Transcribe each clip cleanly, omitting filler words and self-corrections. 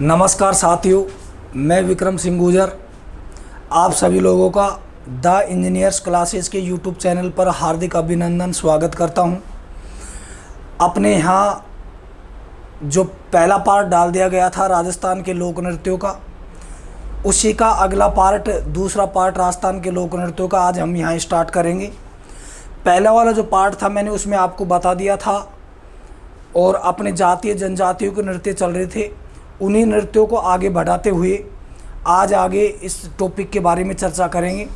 नमस्कार साथियों, मैं विक्रम सिंह गुजर आप सभी लोगों का द इंजीनियर्स क्लासेस के यूट्यूब चैनल पर हार्दिक अभिनंदन स्वागत करता हूं। अपने यहाँ जो पहला पार्ट डाल दिया गया था राजस्थान के लोक नृत्यों का, उसी का अगला पार्ट, दूसरा पार्ट राजस्थान के लोक नृत्यों का आज हम यहाँ स्टार्ट करेंगे। पहला वाला जो पार्ट था मैंने उसमें आपको बता दिया था और अपने जातीय जनजातियों के नृत्य चल रहे थे, उन्हीं नृत्यों को आगे बढ़ाते हुए आज आगे इस टॉपिक के बारे में चर्चा करेंगे।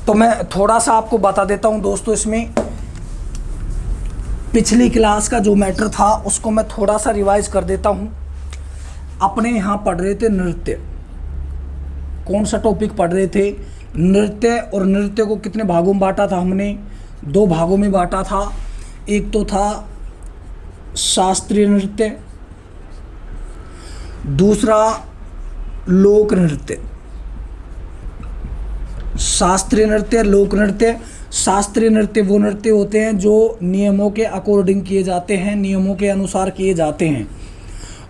तो मैं थोड़ा सा आपको बता देता हूं दोस्तों, इसमें पिछली क्लास का जो मैटर था उसको मैं थोड़ा सा रिवाइज कर देता हूं। अपने यहाँ पढ़ रहे थे नृत्य, कौन सा टॉपिक पढ़ रहे थे? नृत्य। और नृत्य को कितने भागों में बांटा था? हमने दो भागों में बांटा था। एक तो था शास्त्रीय नृत्य, दूसरा लोक नृत्य। शास्त्रीय नृत्य, लोक नृत्य। शास्त्रीय नृत्य वो नृत्य होते हैं जो नियमों के अकॉर्डिंग किए जाते हैं, नियमों के अनुसार किए जाते हैं।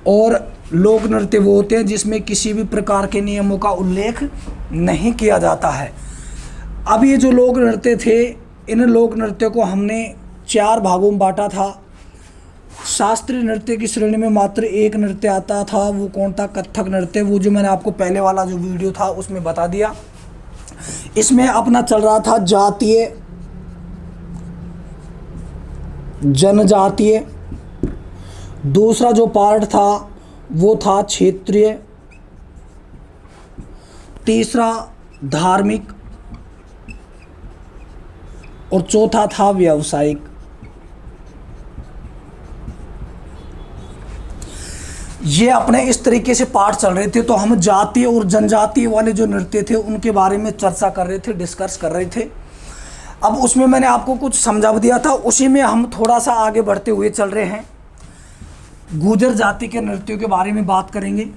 और लोक नृत्य वो होते हैं जिसमें किसी भी प्रकार के नियमों का उल्लेख नहीं किया जाता है। अब ये जो लोक नृत्य थे, इन लोक नृत्यों को हमने चार भागों में बांटा था। शास्त्रीय नृत्य की श्रेणी में मात्र एक नृत्य आता था, वो कौन था? कथक नृत्य। वो जो मैंने आपको पहले वाला जो वीडियो था उसमें बता दिया। इसमें अपना चल रहा था जातीय, जनजातीय। दूसरा जो पार्ट था वो था क्षेत्रीय। तीसरा धार्मिक और चौथा था व्यावसायिक। ये अपने इस तरीके से पार्ट चल रहे थे। तो हम जातीय और जनजातीय वाले जो नृत्य थे उनके बारे में चर्चा कर रहे थे, डिस्कस कर रहे थे। अब उसमें मैंने आपको कुछ समझा दिया था, उसी में हम थोड़ा सा आगे बढ़ते हुए चल रहे हैं। गुर्जर जाति के नृत्यों के बारे में बात करेंगे।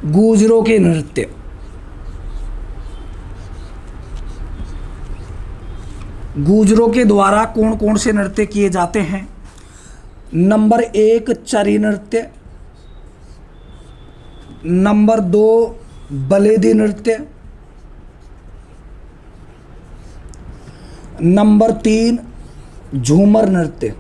गुर्जरों के नृत्य, गुर्जरों के द्वारा कौन कौन से नृत्य किए जाते हैं? नंबर 1 चरी नृत्य, नंबर 2 बलेदी नृत्य, नंबर 3 झूमर नृत्य।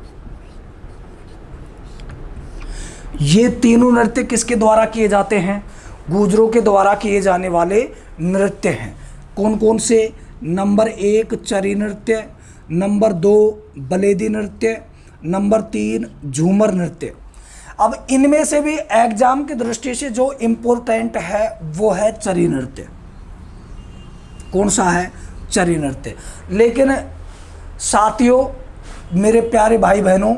ये तीनों नृत्य किसके द्वारा किए जाते हैं? गुर्जरों के द्वारा किए जाने वाले नृत्य हैं। कौन कौन से? नंबर 1 चरी नृत्य, नंबर 2 बलेदी नृत्य, नंबर 3 झूमर नृत्य। अब इनमें से भी एग्जाम की दृष्टि से जो इम्पोर्टेंट है वो है चरी नृत्य। कौन सा है? चरी नृत्य। लेकिन साथियों, मेरे प्यारे भाई बहनों,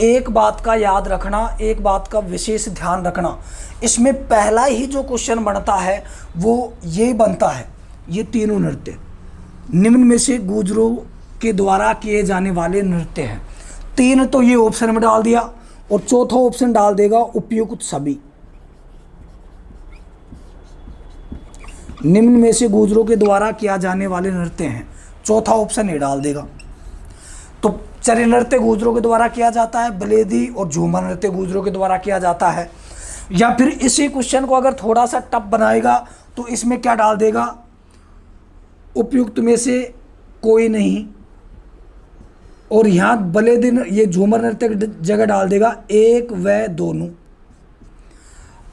एक बात का याद रखना, एक बात का विशेष ध्यान रखना। इसमें पहला ही जो क्वेश्चन बनता है वो ये बनता है, ये तीनों नृत्य निम्न में से गुर्जरों के द्वारा किए जाने वाले नृत्य हैं। 3 तो ये ऑप्शन में डाल दिया और चौथा ऑप्शन डाल देगा उपयुक्त सभी। निम्न में से गुर्जरों के द्वारा किया जाने वाले नृत्य हैं, चौथा ऑप्शन ये डाल देगा। तो चरी नृत्य गुर्जरों के द्वारा किया जाता है, बलेदी और झूमर नृत्य गुर्जरों के द्वारा किया जाता है। या फिर इसी क्वेश्चन को अगर थोड़ा सा टफ बनाएगा तो इसमें क्या डाल देगा? उपयुक्त में से कोई नहीं। और यहाँ बलेदी, ये झूमर नृत्य की जगह डाल देगा 1 व दोनों।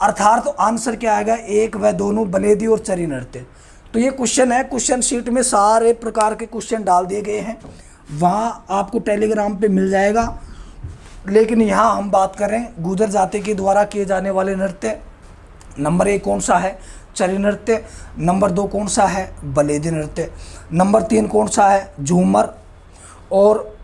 अर्थात तो आंसर क्या आएगा? 1 व दोनों, बलेदी और चरी नृत्य। तो ये क्वेश्चन है, क्वेश्चन शीट में सारे प्रकार के क्वेश्चन डाल दिए गए हैं, वहाँ आपको टेलीग्राम पे मिल जाएगा। लेकिन यहाँ हम बात करें गुर्जर जाति के द्वारा किए जाने वाले नृत्य। नंबर 1 कौन सा है? चरी नृत्य। नंबर 2 कौन सा है? बलेदी नृत्य। नंबर 3 कौन सा है? झूमर। और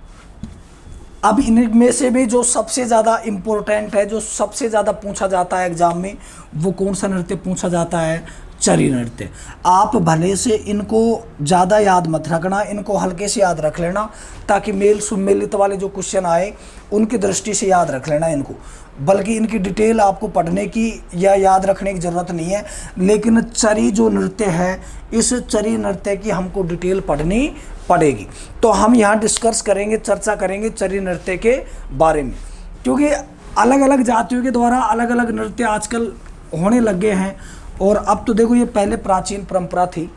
अब इनमें से भी जो सबसे ज़्यादा इम्पोर्टेंट है, जो सबसे ज़्यादा पूछा जाता है एग्जाम में, वो कौन सा नृत्य पूछा जाता है? चरी नृत्य। आप भले से इनको ज़्यादा याद मत रखना, इनको हल्के से याद रख लेना, ताकि मेल सुमेलित वाले जो क्वेश्चन आए उनकी दृष्टि से याद रख लेना इनको। बल्कि इनकी डिटेल आपको पढ़ने की या याद रखने की ज़रूरत नहीं है। लेकिन चरी जो नृत्य है, इस चरी नृत्य की हमको डिटेल पढ़नी पड़ेगी। तो हम यहाँ डिस्कस करेंगे, चर्चा करेंगे चरी नृत्य के बारे में, क्योंकि अलग अलग जातियों के द्वारा अलग अलग नृत्य आजकल होने लगे हैं। और अब तो देखो ये पहले प्राचीन परंपरा थी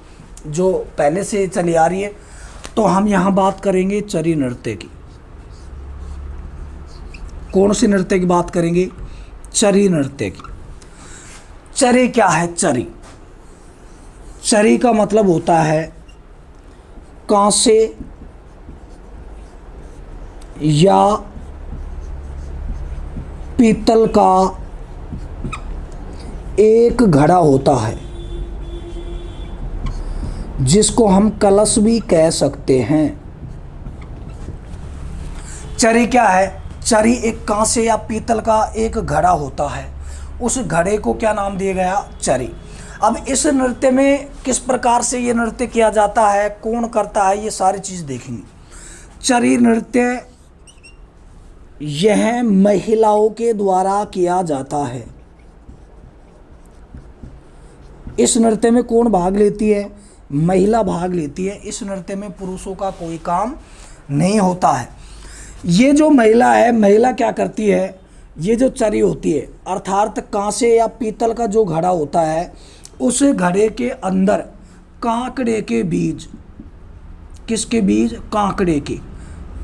जो पहले से चली आ रही है। तो हम यहाँ बात करेंगे चरी नृत्य की। कौन सी नृत्य की बात करेंगे? चरी नृत्य की। चरी क्या है? चरी, चरी का मतलब होता है कांसे या पीतल का एक घड़ा होता है जिसको हम कलश भी कह सकते हैं। चरी क्या है? चरी एक कांसे या पीतल का एक घड़ा होता है, उस घड़े को क्या नाम दिया गया? चरी। अब इस नृत्य में किस प्रकार से ये नृत्य किया जाता है, कौन करता है, ये सारी चीज़ देखेंगे। चरी नृत्य यह महिलाओं के द्वारा किया जाता है। इस नृत्य में कौन भाग लेती है? महिला भाग लेती है। इस नृत्य में पुरुषों का कोई काम नहीं होता है। ये जो महिला है, महिला क्या करती है? ये जो चरी होती है अर्थात कांसे या पीतल का जो घड़ा होता है, उस घड़े के अंदर कांकड़े के बीज, किसके बीज? कांकड़े के।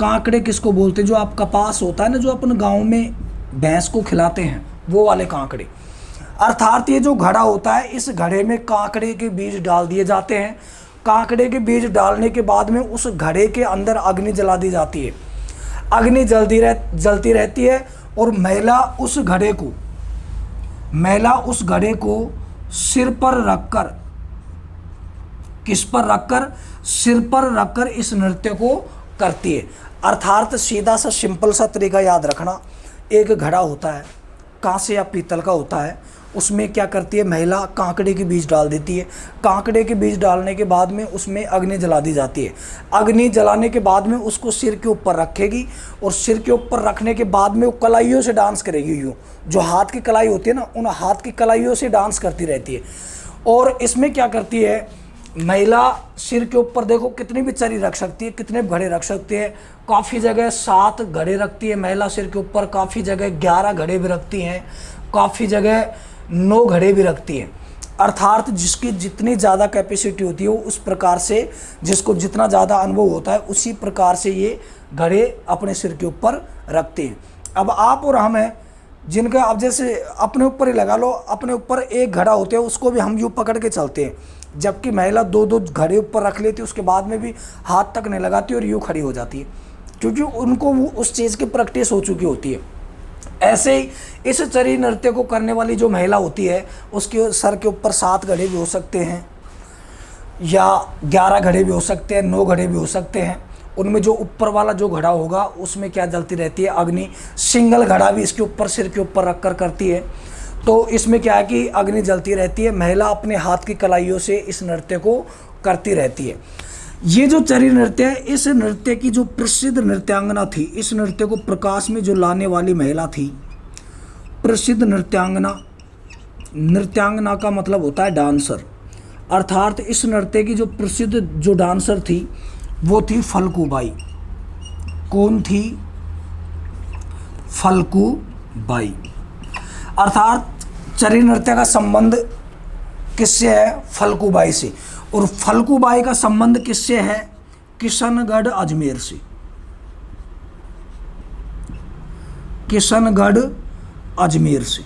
कांकड़े किसको बोलते हैं? जो आप कपास होता है ना, जो अपन गांव में भैंस को खिलाते हैं, वो वाले कांकड़े। अर्थात ये जो घड़ा होता है, इस घड़े में कांकड़े के बीज डाल दिए जाते हैं। कांकड़े के बीज डालने के बाद में उस घड़े के अंदर अग्नि जला दी जाती है। अग्नि जलती रहती है और महिला उस घड़े को सिर पर रखकर, किस पर रखकर? सिर पर रखकर इस नृत्य को करती है। अर्थात सीधा सा सिंपल सा तरीका याद रखना, एक घड़ा होता है कांसे या पीतल का होता है, उसमें क्या करती है महिला? कांकड़े के बीज डाल देती है। कांकड़े के बीज डालने के बाद में उसमें अग्नि जला दी जाती है। अग्नि जलाने के बाद में उसको सिर के ऊपर रखेगी और सिर के ऊपर रखने के बाद में वो कलाइयों से डांस करेगी। यूँ जो हाथ की कलाई होती है ना, उन हाथ की कलाइयों से डांस करती रहती है। और इसमें क्या करती है महिला? सिर के ऊपर देखो कितनी भी चरी रख सकती है, कितने घड़े रख सकती है। काफ़ी जगह 7 घड़े रखती है महिला सिर के ऊपर, काफ़ी जगह 11 घड़े भी रखती हैं, काफ़ी जगह 9 घड़े भी रखती हैं। अर्थात जिसकी जितनी ज़्यादा कैपेसिटी होती है वो उस प्रकार से, जिसको जितना ज़्यादा अनुभव होता है उसी प्रकार से ये घड़े अपने सिर के ऊपर रखते हैं। अब आप और हम हैं जिनका, अब जैसे अपने ऊपर ही लगा लो, अपने ऊपर एक घड़ा होता है उसको भी हम यूँ पकड़ के चलते हैं, जबकि महिला 2-2 घड़े ऊपर रख लेती है, उसके बाद में भी हाथ तक नहीं लगाती और यूँ खड़ी हो जाती है, क्योंकि उनको वो उस चीज़ की प्रैक्टिस हो चुकी होती है। ऐसे ही इस चरी नृत्य को करने वाली जो महिला होती है उसके सर के ऊपर 7 घड़े भी हो सकते हैं या 11 घड़े भी हो सकते हैं, 9 घड़े भी हो सकते हैं। उनमें जो ऊपर वाला जो घड़ा होगा उसमें क्या जलती रहती है? अग्नि। सिंगल घड़ा भी इसके ऊपर सिर के ऊपर रख कर करती है, तो इसमें क्या है कि अग्नि जलती रहती है। महिला अपने हाथ की कलाइयों से इस नृत्य को करती रहती है। ये जो चरी नृत्य है, इस नृत्य की जो प्रसिद्ध नृत्यांगना थी, इस नृत्य को प्रकाश में जो लाने वाली महिला थी, प्रसिद्ध नृत्यांगना। नृत्यांगना का मतलब होता है डांसर। अर्थात इस नृत्य की जो प्रसिद्ध जो डांसर थी वो थी फल्गुबाई। कौन थी? फल्गुबाई। अर्थात चरी नृत्य का संबंध किससे है? फल्गुबाई से। और फल्गुबाई का संबंध किससे है? किशनगढ़ अजमेर से। किशनगढ़ अजमेर से।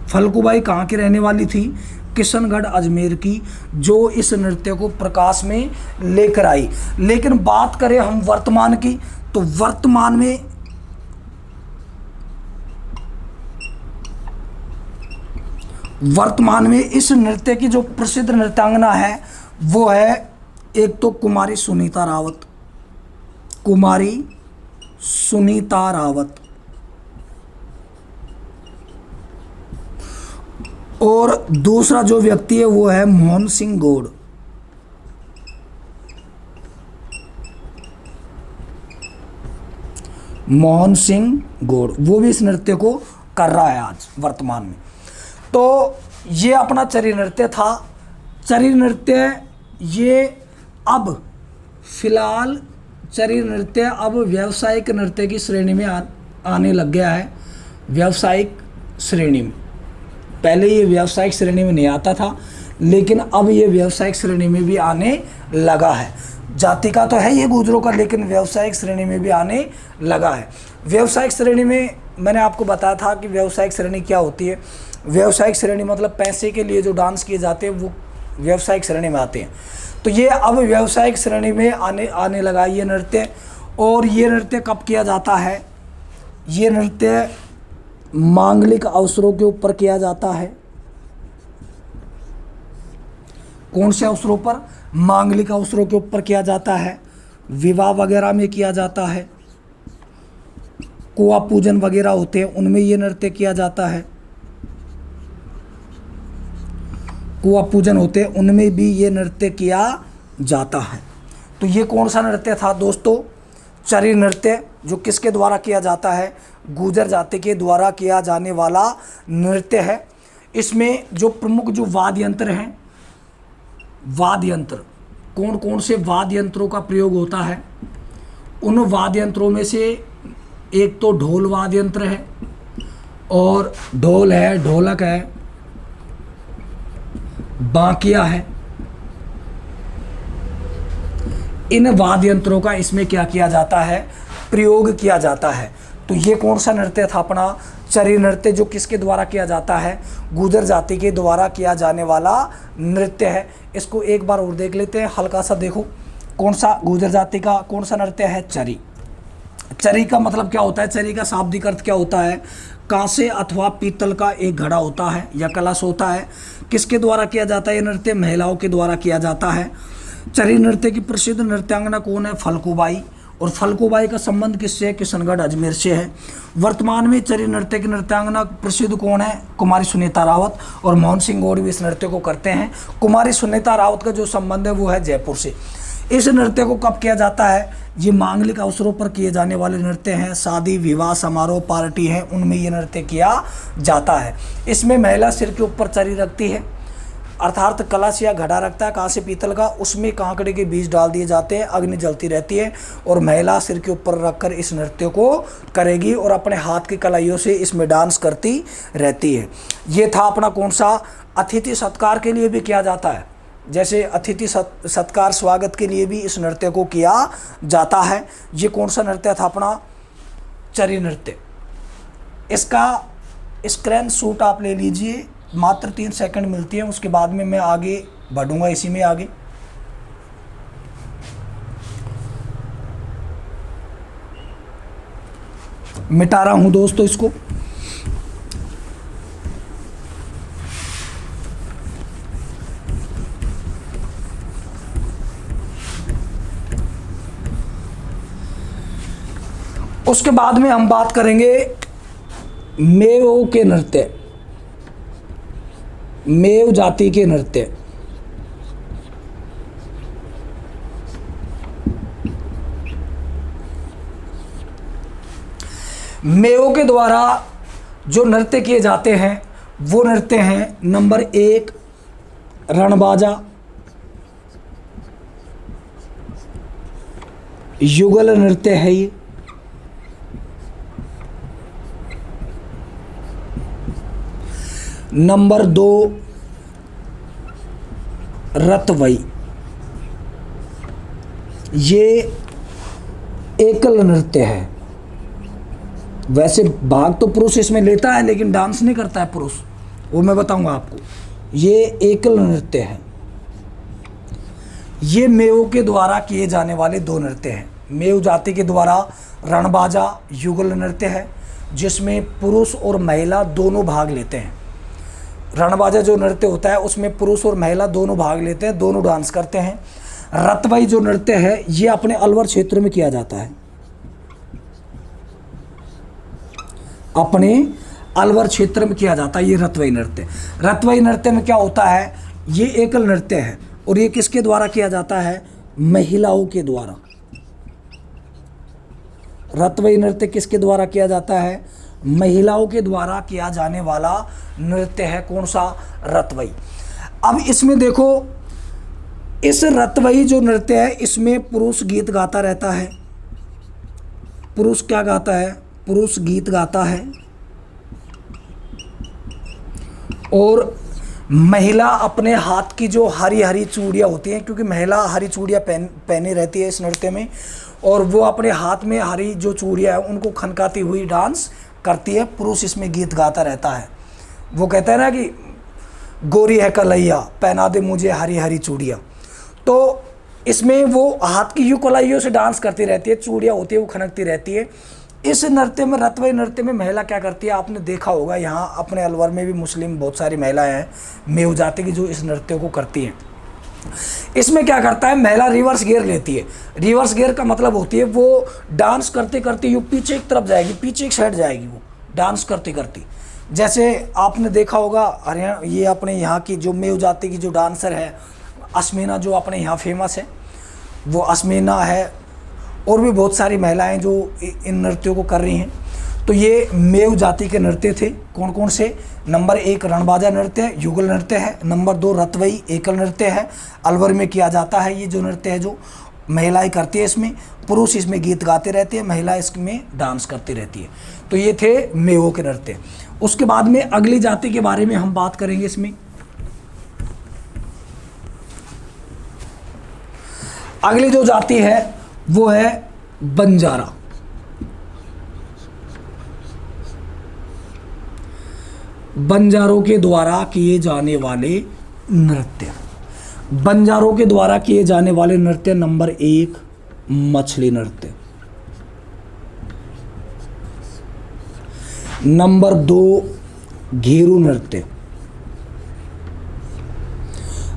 फल्गुबाई कहाँ की रहने वाली थी? किशनगढ़ अजमेर की, जो इस नृत्य को प्रकाश में लेकर आई। लेकिन बात करें हम वर्तमान की, तो वर्तमान में इस नृत्य की जो प्रसिद्ध नृत्यांगना है वो है एक तो कुमारी सुनीता रावत। कुमारी सुनीता रावत। और दूसरा जो व्यक्ति है वो है मोहन सिंह गौड़। मोहन सिंह गौड़ वो भी इस नृत्य को कर रहा है आज वर्तमान में। तो ये अपना चरी नृत्य था। चरी नृत्य ये अब फिलहाल चरी नृत्य अब व्यावसायिक नृत्य की श्रेणी में आने लग गया है। व्यावसायिक श्रेणी में, पहले ये व्यावसायिक श्रेणी में नहीं आता था, लेकिन अब ये व्यावसायिक श्रेणी में भी आने लगा है। जाति का तो है ये गुजरों का, लेकिन व्यावसायिक श्रेणी में भी आने लगा है। व्यावसायिक श्रेणी में मैंने आपको बताया था कि व्यावसायिक श्रेणी क्या होती है। व्यावसायिक श्रेणी मतलब पैसे के लिए जो डांस किए जाते हैं वो व्यावसायिक श्रेणी में आते हैं। तो ये अब व्यावसायिक श्रेणी में आने लगा ये नृत्य। और ये नृत्य कब किया जाता है? ये नृत्य मांगलिक अवसरों के ऊपर किया जाता है। कौन से अवसरों पर? मांगलिक अवसरों के ऊपर किया जाता है, विवाह वगैरह में किया जाता है, कुआ पूजन वगैरह होते हैं उनमें ये नृत्य किया जाता है। कुआ पूजन होते हैं उनमें भी ये नृत्य किया जाता है। तो ये कौन सा नृत्य था दोस्तों? चरी नृत्य, जो किसके द्वारा किया जाता है? गुर्जर जाति के द्वारा किया जाने वाला नृत्य है। इसमें जो प्रमुख जो वाद्य यंत्र हैं, वाद्य यंत्र कौन कौन से वाद्य यंत्रों का प्रयोग होता है? उन वाद्य यंत्रों में से एक तो ढोल वाद्य यंत्र है, और ढोल है, ढोलक है, बांकिया है। इन वाद्य यंत्रों का इसमें क्या किया जाता है? प्रयोग किया जाता है। तो ये कौन सा नृत्य था अपना? चरी नृत्य, जो किसके द्वारा किया जाता है? गुर्जर जाति के द्वारा किया जाने वाला नृत्य है। इसको एक बार और देख लेते हैं, हल्का सा देखो। कौन सा? गुर्जर जाति का कौन सा नृत्य है? चरी। चरी का मतलब क्या होता है? चरी का शाब्दिक अर्थ क्या होता है? कांसे अथवा पीतल का एक घड़ा होता है या कलश होता है। किसके द्वारा किया जाता है ये नृत्य? महिलाओं के द्वारा किया जाता है। चरी नृत्य की प्रसिद्ध नृत्यांगना कौन है? फलकूबाई। और फलकूबाई का संबंध किससे है? किशनगढ़ अजमेर से है। वर्तमान में चरी नृत्य की नृत्यांगना प्रसिद्ध कौन है? कुमारी सुनीता रावत। और मोहन सिंह गौड़ भी इस नृत्य को करते हैं। कुमारी सुनीता रावत का जो संबंध है वो है जयपुर से। इस नृत्य को कब किया जाता है? ये मांगलिक अवसरों पर किए जाने वाले नृत्य हैं। शादी, विवाह, समारोह, पार्टी है, उनमें ये नृत्य किया जाता है। इसमें महिला सिर के ऊपर चरी रखती है, अर्थात कलश या घड़ा रखता है कांसे पीतल का, उसमें कांकड़े के बीज डाल दिए जाते हैं, अग्नि जलती रहती है और महिला सिर के ऊपर रखकर इस नृत्य को करेगी और अपने हाथ की कलाइयों से इसमें डांस करती रहती है। ये था अपना कौन सा? अतिथि सत्कार के लिए भी किया जाता है। जैसे अतिथि सत्कार, स्वागत के लिए भी इस नृत्य को किया जाता है। ये कौन सा नृत्य था अपना? चरी नृत्य। इसका स्क्रीन शॉट आप ले लीजिए, मात्र 3 सेकंड मिलती है, उसके बाद में मैं आगे बढ़ूंगा इसी में आगे। मिटा रहा हूं दोस्तों इसको। उसके बाद में हम बात करेंगे मेव के नृत्य, मेव जाति के नृत्य। मेव के द्वारा जो नृत्य किए जाते हैं वो नृत्य हैं, नंबर 1 रणबाजा, युगल नृत्य है ये। नंबर 2 रतवई, ये एकल नृत्य है। वैसे भाग तो पुरुष इसमें लेता है लेकिन डांस नहीं करता है पुरुष, वो मैं बताऊंगा आपको। ये एकल नृत्य है। ये मेव के द्वारा किए जाने वाले 2 नृत्य हैं। मेव जाति के द्वारा रणबाजा युगल नृत्य है, जिसमें पुरुष और महिला दोनों भाग लेते हैं। रणबाजा जो नृत्य होता है उसमें पुरुष और महिला दोनों भाग लेते हैं, दोनों डांस करते हैं। रतवई जो नृत्य है ये अपने अलवर क्षेत्र में किया जाता है, अपने अलवर क्षेत्र में किया जाता है ये रतवई नृत्य। रतवई नृत्य में क्या होता है? ये एकल नृत्य है और ये किसके द्वारा किया जाता है? महिलाओं के द्वारा। रतवई नृत्य किसके द्वारा किया जाता है? महिलाओं के द्वारा किया जाने वाला नृत्य है। कौन सा? रतवई। अब इसमें देखो इस रतवही जो नृत्य है इसमें पुरुष गीत गाता रहता है। पुरुष क्या गाता है? पुरुष गीत गाता है। और महिला अपने हाथ की जो हरी हरी चूड़ियाँ होती हैं, क्योंकि महिला हरी चूड़ियाँ पहनी रहती है इस नृत्य में, और वो अपने हाथ में हरी जो चूड़ियाँ हैं उनको खनकाती हुई डांस करती है। पुरुष इसमें गीत गाता रहता है। वो कहता है ना कि गोरी है कलैया पहना दे मुझे हरी हरी चूड़ियाँ। तो इसमें वो हाथ की यूँ कलाइयों से डांस करती रहती है, चूड़ियाँ होती है वो खनकती रहती है। इस नृत्य में, रतवही नृत्य में महिला क्या करती है? आपने देखा होगा यहाँ अपने अलवर में भी मुस्लिम बहुत सारी महिलाएं हैं मेव जाति की जो इस नृत्य को करती हैं। इसमें क्या करता है? महिला रिवर्स गियर लेती है। रिवर्स गियर का मतलब होती है वो डांस करते करते यूँ पीछे एक तरफ जाएगी, पीछे एक साइड जाएगी वो डांस करते करते। जैसे आपने देखा होगा हरियाणा, ये अपने यहाँ की जो मेव जाति की जो डांसर है अश्मीना, जो अपने यहाँ फेमस है, वो अश्मीना है, और भी बहुत सारी महिलाएं जो इन नृत्यों को कर रही हैं। तो ये मेव जाति के नृत्य थे। कौन कौन से? नंबर 1 रणबाजा नृत्य है, युगल नृत्य है। नंबर 2 रतवही एकल नृत्य है, अलवर में किया जाता है। ये जो नृत्य है जो महिलाएं करती है, इसमें पुरुष इसमें गीत गाते रहते हैं, महिला इसमें डांस करती रहती है। तो ये थे मेवों के नृत्य। उसके बाद में अगली जाति के बारे में हम बात करेंगे। इसमें अगली जो जाति है वो है बंजारा। बंजारों के द्वारा किए जाने वाले नृत्य। बंजारों के द्वारा किए जाने वाले नृत्य, नंबर 1 मछली नृत्य, नंबर 2 घेरू नृत्य,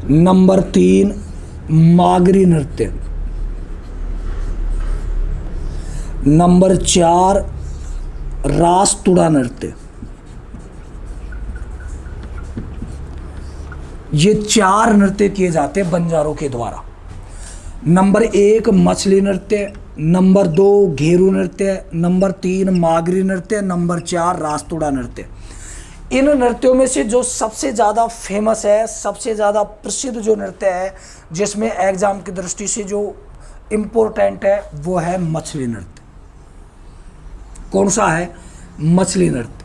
नंबर 3 मागरी नृत्य, नंबर 4 रास्तुड़ा नृत्य। ये 4 नृत्य किए जाते हैं बंजारों के द्वारा। नंबर 1 मछली नृत्य, नंबर 2 घेरू नृत्य, नंबर 3 मागरी नृत्य, नंबर 4 रास्तुड़ा नृत्य। इन नृत्यों में से जो सबसे ज़्यादा फेमस है, सबसे ज़्यादा प्रसिद्ध जो नृत्य है, जिसमें एग्जाम की दृष्टि से जो इम्पोर्टेंट है, वो है मछली नृत्य। कौन सा है? मछली नृत्य।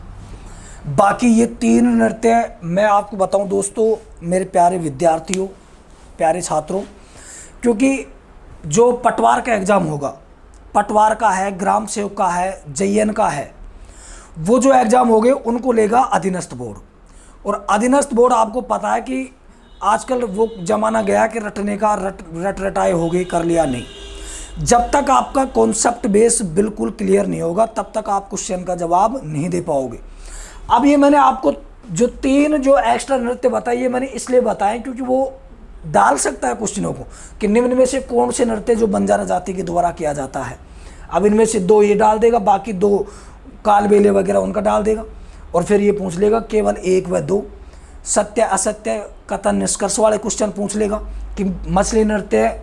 बाकी ये 3 नृत्य मैं आपको बताऊं दोस्तों, मेरे प्यारे विद्यार्थियों, प्यारे छात्रों, क्योंकि जो पटवार का एग्ज़ाम होगा, पटवार का है, ग्राम सेवक का है, JN का है, वो जो एग्ज़ाम होंगे उनको लेगा अधीनस्थ बोर्ड। और अधीनस्थ बोर्ड आपको पता है कि आजकल वो ज़माना गया कि रटने का रट रटाए हो गए, कर लिया नहीं। जब तक आपका कॉन्सेप्ट बेस बिल्कुल क्लियर नहीं होगा तब तक आप क्वेश्चन का जवाब नहीं दे पाओगे। अब ये मैंने आपको जो 3 जो एक्स्ट्रा नृत्य बताए, ये मैंने इसलिए बताए क्योंकि वो डाल सकता है क्वेश्चनों को कि निम्न में से कौन से नृत्य जो बंजारा जाति के द्वारा किया जाता है। अब इनमें से 2 ये डाल देगा, बाकी 2 कालबेले वगैरह उनका डाल देगा, और फिर ये पूछ लेगा केवल 1 व 2 सत्य असत्य कथन निष्कर्ष वाले क्वेश्चन पूछ लेगा कि मछली नृत्य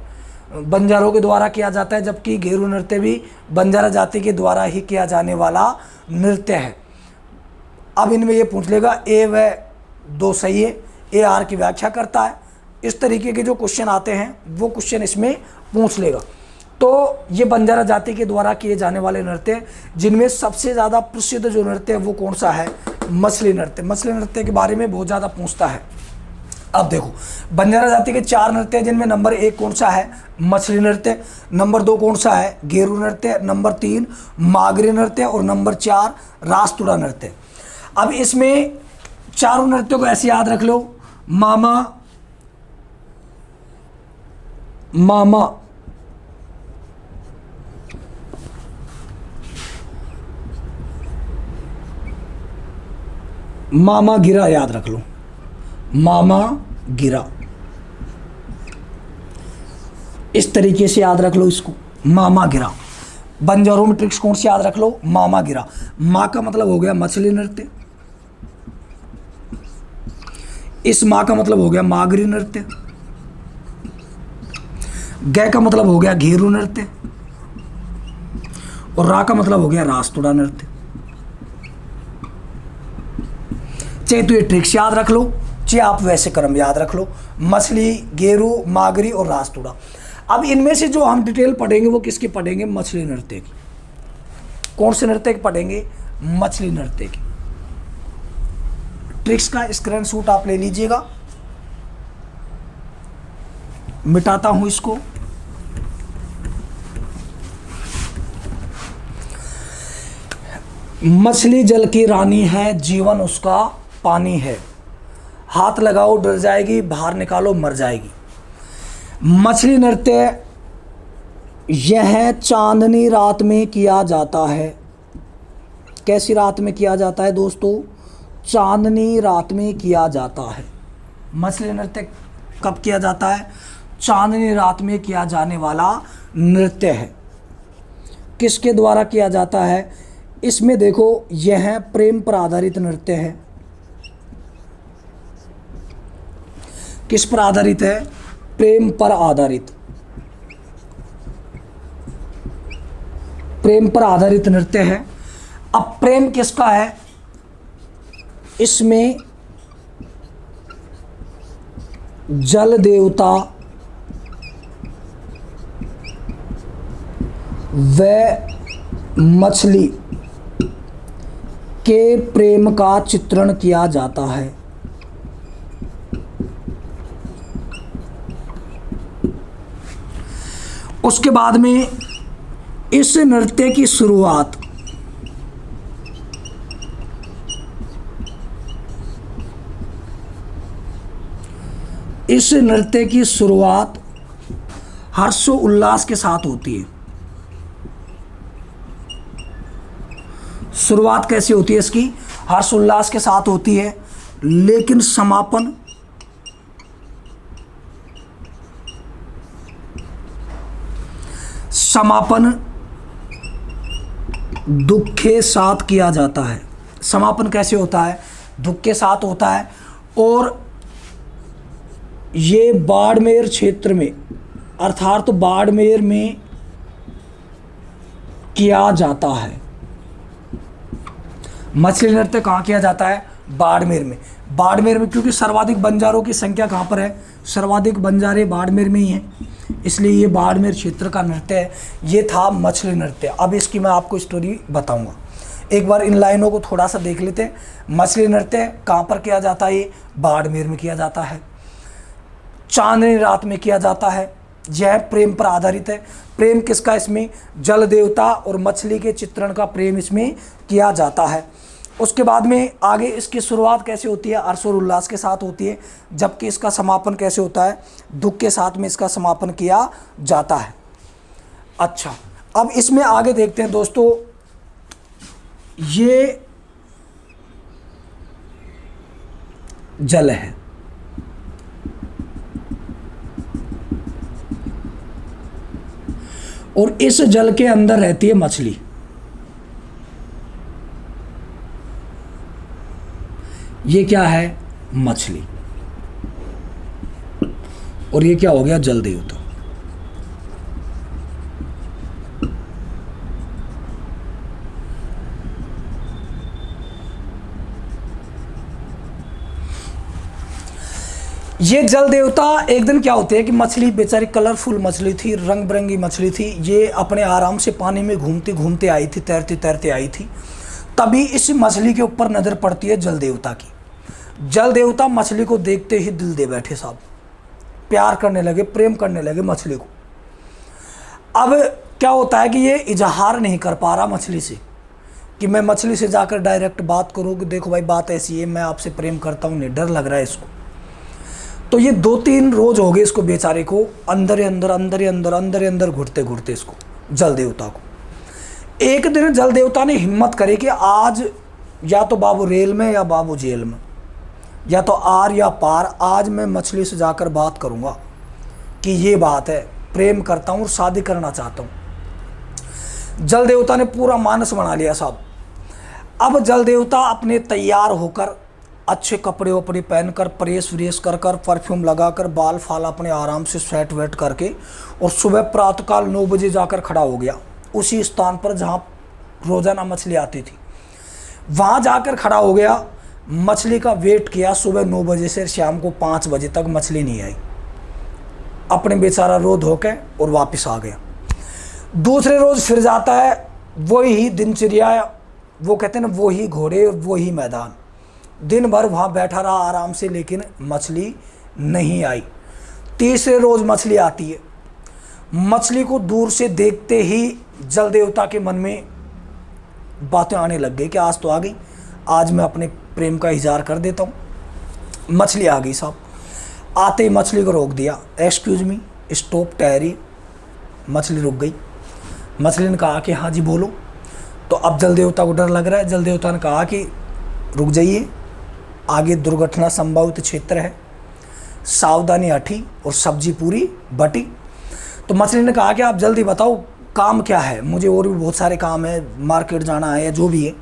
बंजारों के द्वारा किया जाता है, जबकि घेरू नृत्य भी बंजारा जाति के द्वारा ही किया जाने वाला नृत्य है। अब इनमें ये पूछ लेगा A व 2 सही है, AR की व्याख्या करता है। इस तरीके के जो क्वेश्चन आते हैं वो क्वेश्चन इसमें पूछ लेगा। तो ये बंजारा जाति के द्वारा किए जाने वाले नृत्य, जिनमें सबसे ज़्यादा प्रसिद्ध जो नृत्य है वो कौन सा है? मछली नृत्य। मछली नृत्य के बारे में बहुत ज़्यादा पूछता है। अब देखो, बंजारा जाति के 4 नृत्य हैं, जिनमें नंबर 1 कौन सा है? मछली नृत्य, नंबर 2 कौन सा है? घेरू नृत्य, नंबर 3 मागरी नृत्य, और नंबर 4 रास्तुड़ा नृत्य। अब इसमें चारों नृत्यों को ऐसे याद रख लो, मामा मामा मामा गिरा, याद रख लो, मामा गिरा। इस तरीके से याद रख लो इसको, मामा गिरा। बंजारों में ट्रिक्स कौन सी याद रख लो? मामा गिरा। माँ का मतलब हो गया मछली नृत्य, इस माँ का मतलब हो गया मागरी नृत्य, गै का मतलब हो गया घेरू नृत्य, और रा का मतलब हो गया रास्तुड़ा नृत्य। चाहे तो ये ट्रिक्स याद रख लो, चाहे आप वैसे क्रम याद रख लो, मछली, गेरू, मागरी और राजतुड़ा। अब इनमें से जो हम डिटेल पढ़ेंगे वो किसकी पढ़ेंगे? मछली नृत्य की। कौन से नृत्य की पढ़ेंगे? मछली नृत्य की। ट्रिक्स का स्क्रीनशॉट आप ले लीजिएगा, मिटाता हूं इसको। मछली जल की रानी है, जीवन उसका पानी है, हाथ लगाओ डर जाएगी, बाहर निकालो मर जाएगी। मछली नृत्य यह चांदनी रात में किया जाता है। कैसी रात में किया जाता है दोस्तों? चांदनी रात में किया जाता है। मछली नृत्य कब किया जाता है? चांदनी रात में किया जाने वाला नृत्य है। किसके द्वारा किया जाता है? इसमें देखो, यह प्रेम पर आधारित नृत्य है। किस पर आधारित है? प्रेम पर आधारित। प्रेम पर आधारित नृत्य है। अब प्रेम किसका है? इसमें जल देवता व मछली के प्रेम का चित्रण किया जाता है। उसके बाद में इस नृत्य की शुरुआत हर्षोल्लास के साथ होती है। शुरुआत कैसे होती है इसकी? हर्षोल्लास के साथ होती है, लेकिन समापन दुख के साथ किया जाता है। समापन कैसे होता है? दुख के साथ होता है। और ये बाड़मेर क्षेत्र में, अर्थात बाड़मेर में किया जाता है। मछली नृत्य कहाँ किया जाता है? बाड़मेर में। बाड़मेर में, क्योंकि सर्वाधिक बंजारों की संख्या कहाँ पर है? सर्वाधिक बंजारे बाड़मेर में ही हैं, इसलिए ये बाड़मेर क्षेत्र का नृत्य है। ये था मछली नृत्य। अब इसकी मैं आपको स्टोरी बताऊंगा। एक बार इन लाइनों को थोड़ा सा देख लेते हैं। मछली नृत्य कहाँ पर किया जाता है? ये बाड़मेर में किया जाता है, चांदनी रात में किया जाता है। यह प्रेम पर आधारित है। प्रेम किसका? इसमें जल देवता और मछली के चित्रण का प्रेम इसमें किया जाता है। उसके बाद में आगे इसकी शुरुआत कैसे होती है? हर्ष और उल्लास के साथ होती है, जबकि इसका समापन कैसे होता है? दुख के साथ में इसका समापन किया जाता है। अच्छा, अब इसमें आगे देखते हैं दोस्तों। ये जल है, और इस जल के अंदर रहती है मछली। ये क्या है? मछली। और ये क्या हो गया? जल देवता। ये जल देवता एक दिन क्या होते हैं कि मछली बेचारी कलरफुल मछली थी, रंग बिरंगी मछली थी। ये अपने आराम से पानी में घूमते घूमते आई थी, तैरते तैरते आई थी। तभी इस मछली के ऊपर नज़र पड़ती है जल देवता की। जल देवता मछली को देखते ही दिल दे बैठे साहब, प्यार करने लगे, प्रेम करने लगे मछली को। अब क्या होता है कि ये इजहार नहीं कर पा रहा मछली से, कि मैं मछली से जाकर डायरेक्ट बात करूँ कि देखो भाई बात ऐसी है, मैं आपसे प्रेम करता हूँ। नहीं, डर लग रहा है इसको। तो ये 2-3 रोज हो गए इसको बेचारे को अंदर अंदर घुटते घुटते इसको, जल देवता को। एक दिन जल देवता ने हिम्मत करी कि आज या तो बाबू रेल में या बाबू जेल में, या तो आर या पार, आज मैं मछली से जाकर बात करूंगा कि ये बात है, प्रेम करता हूँ और शादी करना चाहता हूँ। जल देवता ने पूरा मानस बना लिया साहब। अब जल देवता अपने तैयार होकर, अच्छे कपड़े वपड़े पहनकर, प्रेस व्रेस कर कर, परफ्यूम लगाकर, बाल फाल अपने आराम से सेट वेट करके, और सुबह प्रातःकाल 9 बजे जाकर खड़ा हो गया उसी स्थान पर जहाँ रोजाना मछली आती थी। वहाँ जाकर खड़ा हो गया। मछली का वेट किया, सुबह 9 बजे से शाम को 5 बजे तक मछली नहीं आई। अपने बेचारा रो धो के और वापस आ गया। दूसरे रोज़ फिर जाता है, वही दिनचर्या, वो कहते हैं ना वही घोड़े और वही मैदान। दिन भर वहाँ बैठा रहा आराम से, लेकिन मछली नहीं आई। तीसरे रोज़ मछली आती है। मछली को दूर से देखते ही जल देवता के मन में बातें आने लग गई कि आज तो आ गई, आज मैं अपने प्रेम का इजहार कर देता हूँ। मछली आ गई साहब। आते ही मछली को रोक दिया, एक्सक्यूज़ मी, स्टॉप टहरी। मछली रुक गई। मछली ने कहा कि हाँ जी बोलो। तो अब जल देवता को डर लग रहा है। जल देवता ने कहा कि रुक जाइए, आगे दुर्घटना संभावित क्षेत्र है, सावधानी हटी और सब्जी पूरी बटी। तो मछली ने कहा कि आप जल्दी बताओ काम क्या है, मुझे और भी बहुत सारे काम है, मार्केट जाना है या जो भी है।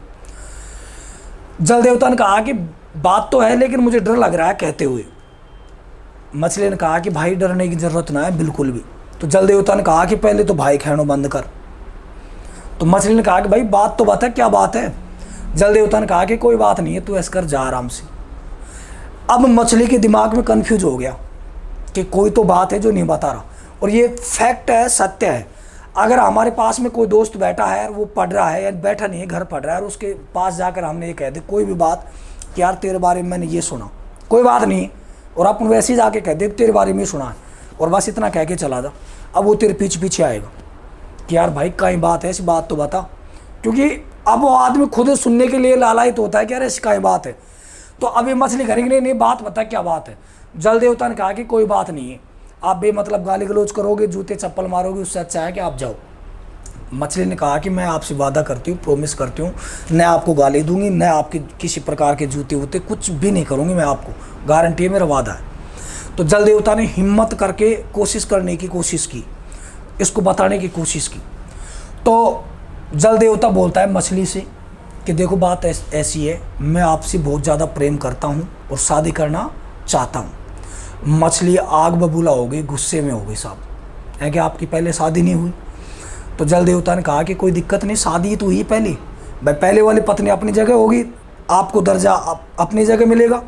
जल देवता ने कहा कि बात तो है लेकिन मुझे डर लग रहा है कहते हुए। मछली ने कहा कि भाई डरने की ज़रूरत ना है बिल्कुल भी। तो जल देवता ने कहा कि पहले तो भाई खेनो बंद कर। तो मछली ने कहा कि भाई बात तो बता, क्या बात है। जल देवता ने कहा कि कोई बात नहीं है, तू ऐसा कर, जा आराम से। अब मछली के दिमाग में कन्फ्यूज हो गया कि कोई तो बात है जो नहीं बता रहा, और ये फैक्ट है, सत्य है। अगर हमारे पास में कोई दोस्त बैठा है और वो पढ़ रहा है, या बैठा नहीं है घर पढ़ रहा है, और उसके पास जाकर हमने ये कह दे कोई भी बात कि यार तेरे बारे में मैंने ये सुना, कोई बात नहीं, और अपन वैसे ही जाके कह दे तेरे बारे में सुना है, और बस इतना कह के चला जा। अब वो तेरे पीछे पीछे आएगा कि यार भाई कहीं बात है, ऐसी बात तो बता, क्योंकि अब वो आदमी खुद सुनने के लिए लालायित होता है कि यार ऐसी कहीं बात है। तो अब ये मछली करेंगे नहीं बात बता क्या बात है। जल देवता ने कहा कि कोई बात नहीं है, आप बेमतलब गाली गलौज करोगे, जूते चप्पल मारोगे, उससे अच्छा है कि आप जाओ। मछली ने कहा कि मैं आपसे वादा करती हूँ, प्रोमिस करती हूँ, न आपको गाली दूंगी, न आपके किसी प्रकार के जूते वूते कुछ भी नहीं करूँगी, मैं आपको गारंटी है, मेरा वादा है। तो जल देवता ने हिम्मत करके कोशिश करने की कोशिश की, इसको बताने की कोशिश की। तो जल देवता बोलता है मछली से कि देखो बात ऐसी है, मैं आपसे बहुत ज़्यादा प्रेम करता हूँ और शादी करना चाहता हूँ। मछली आग बबूला हो गई, गुस्से में हो गई साहब, है कि आपकी पहले शादी नहीं हुई। तो जल देवता ने कहा कि कोई दिक्कत नहीं, शादी तो हुई पहले, भाई पहले वाली पत्नी अपनी जगह होगी, आपको दर्जा अपनी जगह मिलेगा।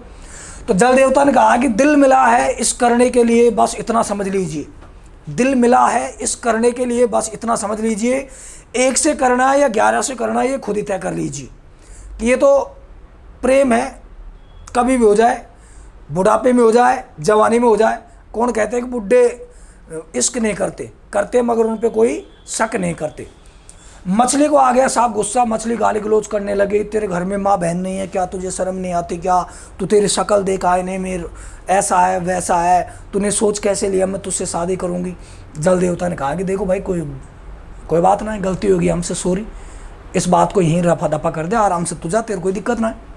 तो जल देवता ने कहा कि दिल मिला है इस करने के लिए बस इतना समझ लीजिए, दिल मिला है इस करने के लिए बस इतना समझ लीजिए, 1 से करना है या 11 से करना है ये खुद ही तय कर लीजिए कि ये तो प्रेम है, कभी भी हो जाए, बुढ़ापे में हो जाए, जवानी में हो जाए। कौन कहते हैं कि बुढ़े इश्क नहीं करते मगर उन पे कोई शक नहीं करते। मछली को आ गया साहब गुस्सा। मछली गाली गलौज करने लगी, तेरे घर में माँ बहन नहीं है क्या, तुझे शर्म नहीं आती क्या, तू तेरी शक्ल देख आईने में, ऐसा है वैसा है, तूने सोच कैसे लिया मैं तुझसे शादी करूँगी। जल देवता ने कहा कि देखो भाई कोई बात ना है, गलती होगी हमसे, सॉरी, इस बात को यहीं रफा दफा कर दे, आराम से तू जा, तेरे कोई दिक्कत ना है।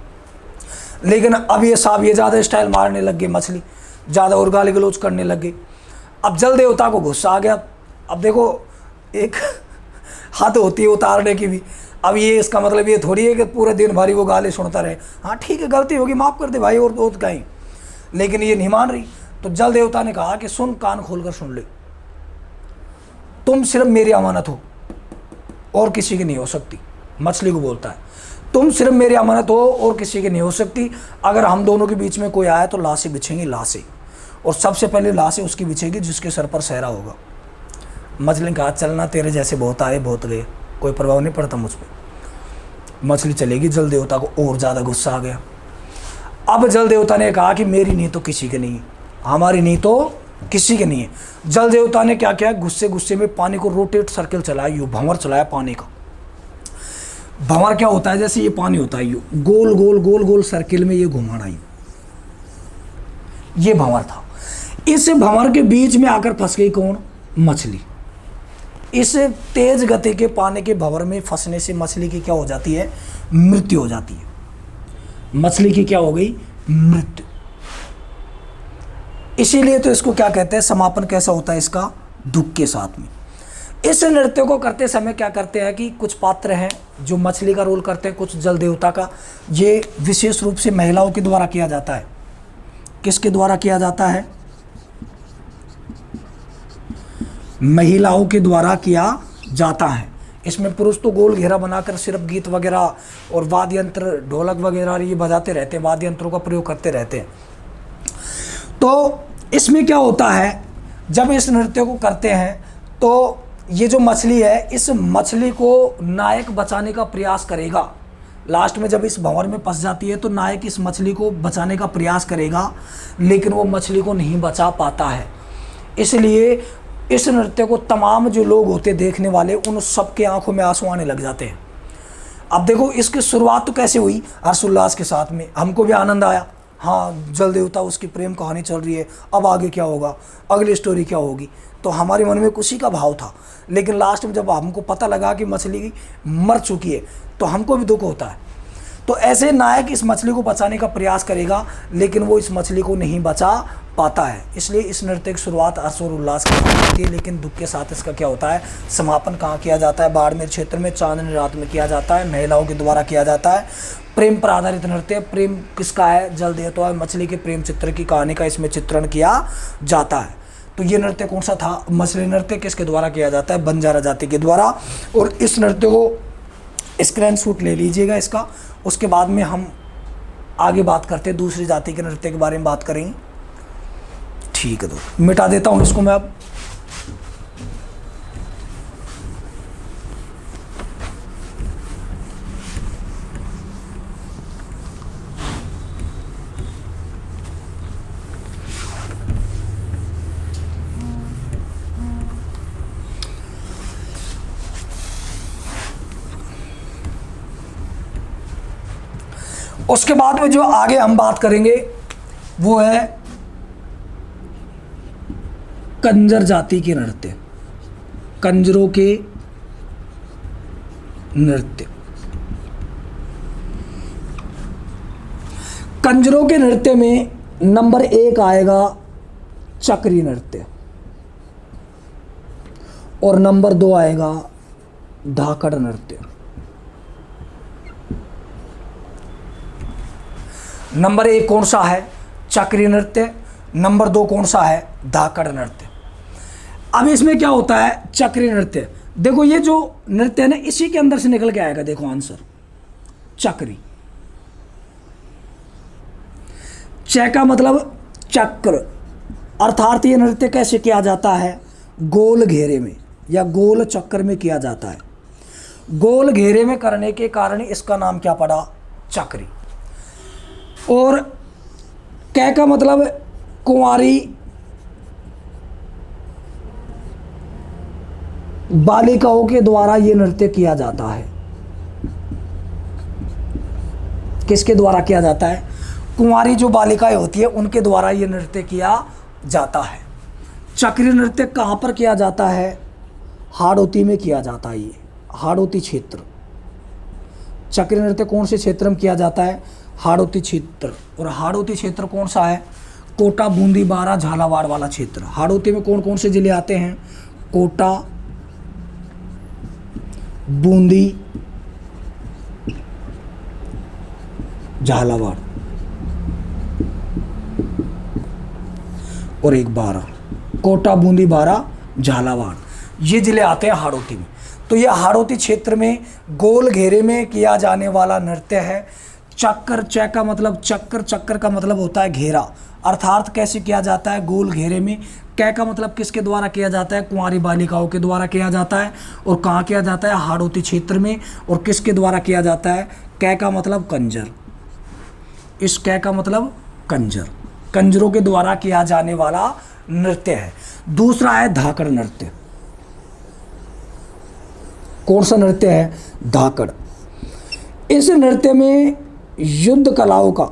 लेकिन अब ये साहब ये ज़्यादा स्टाइल मारने लग गई, मछली ज़्यादा और गाली गलौज करने लग गई। अब जल देवता को गुस्सा आ गया। अब देखो एक हद होती है उतारने की भी। अब ये इसका मतलब ये थोड़ी है कि पूरे दिन भरी वो गाली सुनता रहे, हाँ ठीक है गलती होगी माफ़ कर दे भाई, और बहुत कहीं, लेकिन ये नहीं मान रही। तो जल देवता ने कहा कि सुन, कान खोलकर सुन ले, तुम सिर्फ मेरी अमानत हो और किसी की नहीं हो सकती। मछली को बोलता है तुम सिर्फ मेरी अमानत हो और किसी की नहीं हो सकती, अगर हम दोनों के बीच में कोई आया तो लाशें बिछेंगी, लाशें, और सबसे पहले लाशें उसकी बिछेगी जिसके सर पर सहरा होगा। मछली ने कहा चलना, तेरे जैसे बहुत आए बहुत गए, कोई प्रभाव नहीं पड़ता मुझ पर। मछली चलेगी। जल देवता को और ज़्यादा गुस्सा आ गया। अब जल देवता ने कहा कि मेरी नींद तो किसी की नहीं है, हमारी नींद तो किसी की नहीं है। जल देवता ने क्या किया, गुस्से गुस्से में पानी को रोटेट सर्कल चलाया, यूँ भंवर चलाया पानी का। भंवर क्या होता है, जैसे ये पानी होता है यूँ गोल गोल गोल गोल सर्किल में ये घुमाना, ये भंवर था। इस भंवर के बीच में आकर फंस गई कौन, मछली। इस तेज गति के पानी के भंवर में फंसने से मछली की क्या हो जाती है, मृत्यु हो जाती है। मछली की क्या हो गई, मृत्यु। इसीलिए तो इसको क्या कहते हैं, समापन कैसा होता है इसका, दुख के साथ में। इस नृत्य को करते समय क्या करते हैं कि कुछ पात्र हैं जो मछली का रोल करते हैं, कुछ जल देवता का। ये विशेष रूप से महिलाओं के द्वारा किया जाता है। किसके द्वारा किया जाता है, महिलाओं के द्वारा किया जाता है। इसमें पुरुष तो गोल घेरा बनाकर सिर्फ गीत वगैरह और वाद्य यंत्र ढोलक वगैरह ये बजाते रहते हैं, वाद्य यंत्रों का प्रयोग करते रहते हैं। तो इसमें क्या होता है, जब इस नृत्य को करते हैं तो ये जो मछली है, इस मछली को नायक बचाने का प्रयास करेगा। लास्ट में जब इस भंवर में फंस जाती है तो नायक इस मछली को बचाने का प्रयास करेगा, लेकिन वो मछली को नहीं बचा पाता है। इसलिए इस नृत्य को तमाम जो लोग होते देखने वाले, उन सबके आंखों में आंसू आने लग जाते हैं। अब देखो इसकी शुरुआत तो कैसे हुई, हर्षोल्लास के साथ में, हमको भी आनंद आया, हाँ जल देवता उसकी प्रेम कहानी चल रही है, अब आगे क्या होगा, अगली स्टोरी क्या होगी, तो हमारे मन में खुशी का भाव था। लेकिन लास्ट में जब हमको पता लगा कि मछली मर चुकी है तो हमको भी दुख होता है। तो ऐसे नायक इस मछली को बचाने का प्रयास करेगा, लेकिन वो इस मछली को नहीं बचा पाता है। इसलिए इस नृत्य की शुरुआत हर्ष और उल्लास के साथ होती है, लेकिन दुख के साथ इसका क्या होता है, समापन कहाँ किया जाता है, बाड़मेर क्षेत्र में चांदनी रात में किया जाता है, महिलाओं के द्वारा किया जाता है। प्रेम पर आधारित नृत्य, प्रेम किसका है, जल देवता है, मछली के प्रेम चित्र की कहानी का इसमें चित्रण किया जाता है। तो ये नृत्य कौन सा था, मछली नृत्य, किसके द्वारा किया जाता है, बंजारा जाति के द्वारा। और इस नृत्य को स्क्रीनशॉट ले लीजिएगा इसका, उसके बाद में हम आगे बात करते हैं, दूसरी जाति के नृत्य के बारे में बात करेंगे। ठीक है, तो मिटा देता हूँ इसको मैं अब। उसके बाद में जो आगे हम बात करेंगे वो है कंजर जाति के नृत्य, कंजरों के नृत्य। कंजरों के नृत्य में नंबर 1 आएगा चक्री नृत्य और नंबर 2 आएगा धाकड़ नृत्य। नंबर 1 कौन सा है, चक्री नृत्य, नंबर 2 कौन सा है, धाकड़ नृत्य। अब इसमें क्या होता है, चक्री नृत्य, देखो ये जो नृत्य है ना, इसी के अंदर से निकल के आएगा, देखो आंसर चक्री। च का मतलब चक्र, अर्थात ये नृत्य कैसे किया जाता है, गोल घेरे में या गोल चक्कर में किया जाता है। गोल घेरे में करने के कारण इसका नाम क्या पड़ा, चक्री। और कै का मतलब कुंवारी बालिकाओं के द्वारा ये नृत्य किया जाता है। किसके द्वारा किया जाता है, कुंवारी जो बालिकाएं होती है उनके द्वारा ये नृत्य किया जाता है। चक्री नृत्य कहाँ पर किया जाता है, हाड़ौती में किया जाता है, ये हाड़ौती क्षेत्र। चक्री नृत्य कौन से क्षेत्र में किया जाता है, हाड़ौती क्षेत्र। और हाड़ौती क्षेत्र कौन सा है, कोटा, बूंदी, बारा, झालावाड़ वाला क्षेत्र। हाड़ौती में कौन कौन से जिले आते हैं, कोटा, बूंदी, झालावाड़ और एक बारा। कोटा, बूंदी, बारा, झालावाड़, ये जिले आते हैं हाड़ौती में। तो ये हाड़ौती क्षेत्र में गोल घेरे में किया जाने वाला नृत्य है। चक्कर, च का मतलब चक्कर, चक्कर का मतलब होता है घेरा, अर्थात कैसे किया जाता है, गोल घेरे में। कै का मतलब किसके द्वारा किया जाता है, कुंवारी बालिकाओं के द्वारा किया जाता है। और कहाँ किया जाता है, हाड़ौती क्षेत्र में। और किसके द्वारा किया जाता है, कै का मतलब कंजर, इस कै का मतलब कंजर, कंजरों के द्वारा किया जाने वाला नृत्य है। दूसरा है धाकड़ नृत्य। कौन सा नृत्य है, धाकड़। इस नृत्य में युद्ध कलाओं का,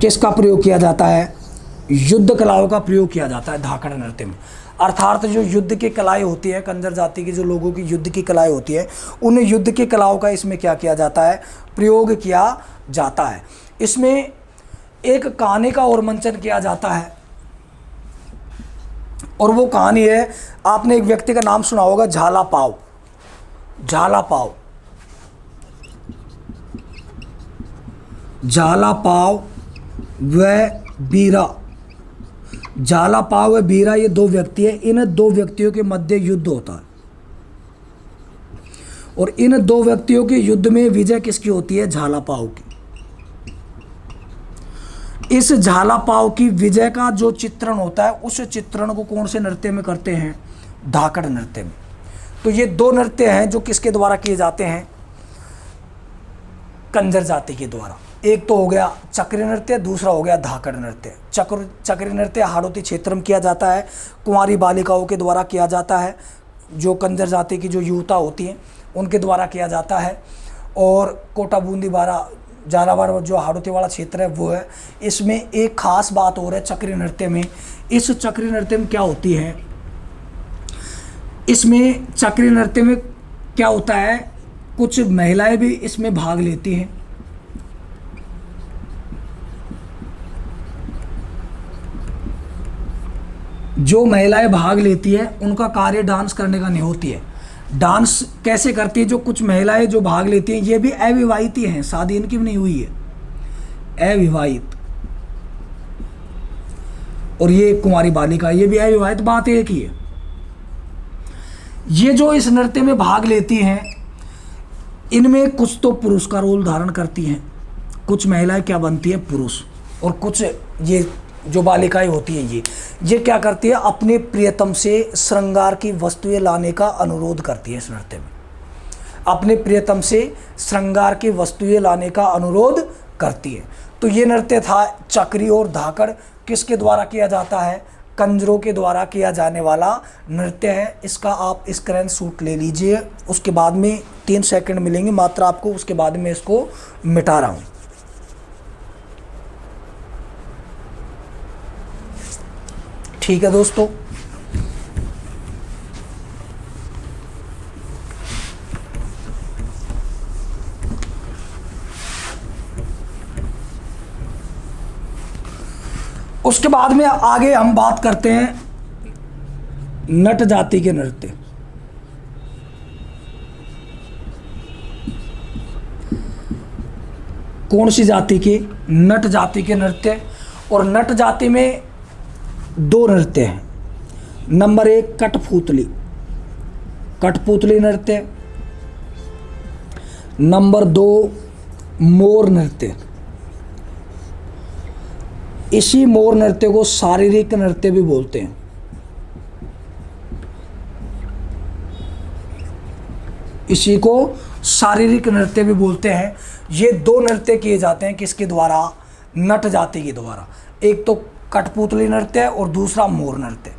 किसका प्रयोग किया जाता है, युद्ध कलाओं का प्रयोग किया जाता है धाकड़ नृत्य में। अर्थात जो युद्ध की कलाएं होती है, कंजर जाति की जो लोगों की युद्ध की कलाएं होती है, उन युद्ध की कलाओं का इसमें क्या किया जाता है, प्रयोग किया जाता है। इसमें एक कहानी का और मंचन किया जाता है, और वो कहानी है, आपने एक व्यक्ति का नाम सुना होगा, झाला पाव। झाला पाव, झाला पाव व बीरा झाला पाव व बीरा ये दो व्यक्ति हैं, इन दो व्यक्तियों के मध्य युद्ध होता है और इन दो व्यक्तियों के युद्ध में विजय किसकी होती है? झाला पाव की। इस झाला पाव की विजय का जो चित्रण होता है उस चित्रण को कौन से नृत्य में करते हैं? धाकड़ नृत्य में। तो ये दो नृत्य हैं जो किसके द्वारा किए जाते हैं? कंजर जाति के द्वारा। एक तो हो गया चक्री नृत्य, दूसरा हो गया धाकड़ नृत्य। चक्री नृत्य हाड़ौती क्षेत्र में किया जाता है, कुंवारी बालिकाओं के द्वारा किया जाता है, जो कंजर जाति की जो युवता होती हैं उनके द्वारा किया जाता है। और कोटा बूंदी बारा झालावाड़ जो हाड़ौती वाला क्षेत्र है वो है। इसमें एक खास बात और है चक्री नृत्य में। इस चक्री नृत्य में क्या होती है? इसमें चक्री नृत्य में क्या होता है? कुछ महिलाएं भी इसमें भाग लेती हैं। जो महिलाएं भाग लेती हैं उनका कार्य डांस करने का नहीं होती है। डांस कैसे करती है? जो कुछ महिलाएं जो भाग लेती हैं ये भी अविवाहित ही हैं, शादी इनकी भी नहीं हुई है, अविवाहित। और ये कुंवारी बालिका ये भी अविवाहित, बात एक ही है। ये जो इस नृत्य में भाग लेती हैं इनमें कुछ तो पुरुष का रोल धारण करती हैं, कुछ महिलाएं क्या बनती हैं? पुरुष। और कुछ ये जो बालिकाएं होती हैं ये क्या करती है? अपने प्रियतम से श्रृंगार की वस्तुएं लाने का अनुरोध करती है। इस नृत्य में अपने प्रियतम से श्रृंगार की वस्तुएं लाने का अनुरोध करती है। तो ये नृत्य था चक्री और धाकड़। किसके द्वारा किया जाता है? कंजरों के द्वारा किया जाने वाला नृत्य है। इसका आप स्क्रीनशॉट ले लीजिए। उसके बाद में 3 सेकंड मिलेंगे मात्र आपको, उसके बाद में इसको मिटा रहा हूँ। ठीक है दोस्तों, उसके बाद में आगे हम बात करते हैं नट जाति के नृत्य। कौन सी जाति के? नट जाति के नृत्य। और नट जाति में दो नृत्य हैं। नंबर 1 कठपुतली, कठपुतली नृत्य। नंबर 2 मोर नृत्य। इसी मोर नृत्य को शारीरिक नृत्य भी बोलते हैं। इसी को शारीरिक नृत्य भी बोलते हैं। ये दो नृत्य किए जाते हैं किसके द्वारा? नट जाति के द्वारा। एक तो कठपुतली नृत्य और दूसरा मोर नृत्य।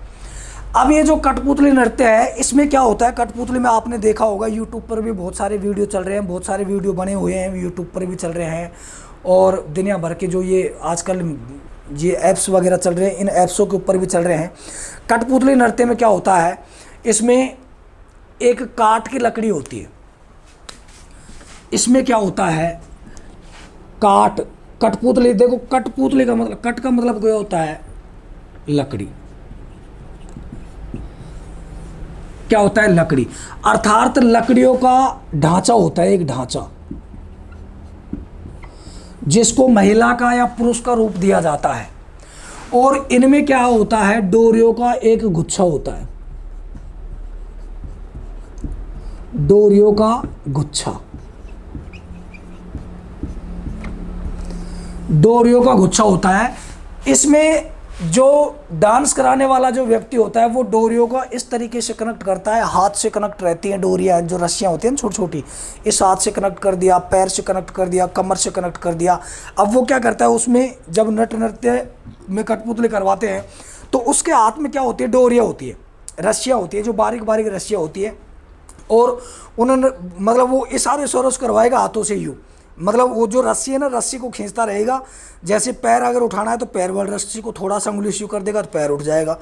अब ये जो कठपुतली नृत्य है इसमें क्या होता है? कठपुतली में आपने देखा होगा यूट्यूब पर भी बहुत सारे वीडियो चल रहे हैं, बहुत सारे वीडियो बने हुए हैं, यूट्यूब पर भी चल रहे हैं। और दुनिया भर के जो ये आजकल ये ऐप्स वगैरह चल रहे हैं, इन ऐप्सों के ऊपर भी चल रहे हैं। कठपुतली नृत्य में क्या होता है? इसमें एक काठ की लकड़ी होती है। इसमें क्या होता है? काठ, कठपुतली, देखो कठपुतली का मतलब, कट का मतलब क्या होता है? लकड़ी। क्या होता है? लकड़ी। अर्थात लकड़ियों का ढांचा होता है, एक ढांचा जिसको महिला का या पुरुष का रूप दिया जाता है। और इनमें क्या होता है? डोरियों का एक गुच्छा होता है, डोरियों का गुच्छा, डोरियों का गुच्छा होता है। इसमें जो डांस कराने वाला जो व्यक्ति होता है वो डोरियों को इस तरीके से कनेक्ट करता है, हाथ से कनेक्ट रहती हैं डोरियां, जो रस्सियां होती हैं छोटी छोटी, इस हाथ से कनेक्ट कर दिया, पैर से कनेक्ट कर दिया, कमर से कनेक्ट कर दिया। अब वो क्या करता है, उसमें जब नट नृत्य में कठपुतली करवाते हैं तो उसके हाथ में क्या होती है? डोरियाँ होती है, रस्सियाँ होती है, जो बारीक बारीक रस्सियाँ होती है। और उन्होंने मतलब वो इशारे से करवाएगा हाथों से यूँ, मतलब वो जो रस्सी है ना, रस्सी को खींचता रहेगा। जैसे पैर अगर उठाना है तो पैर वाली रस्सी को थोड़ा सा उंगली से कर देगा तो पैर उठ जाएगा,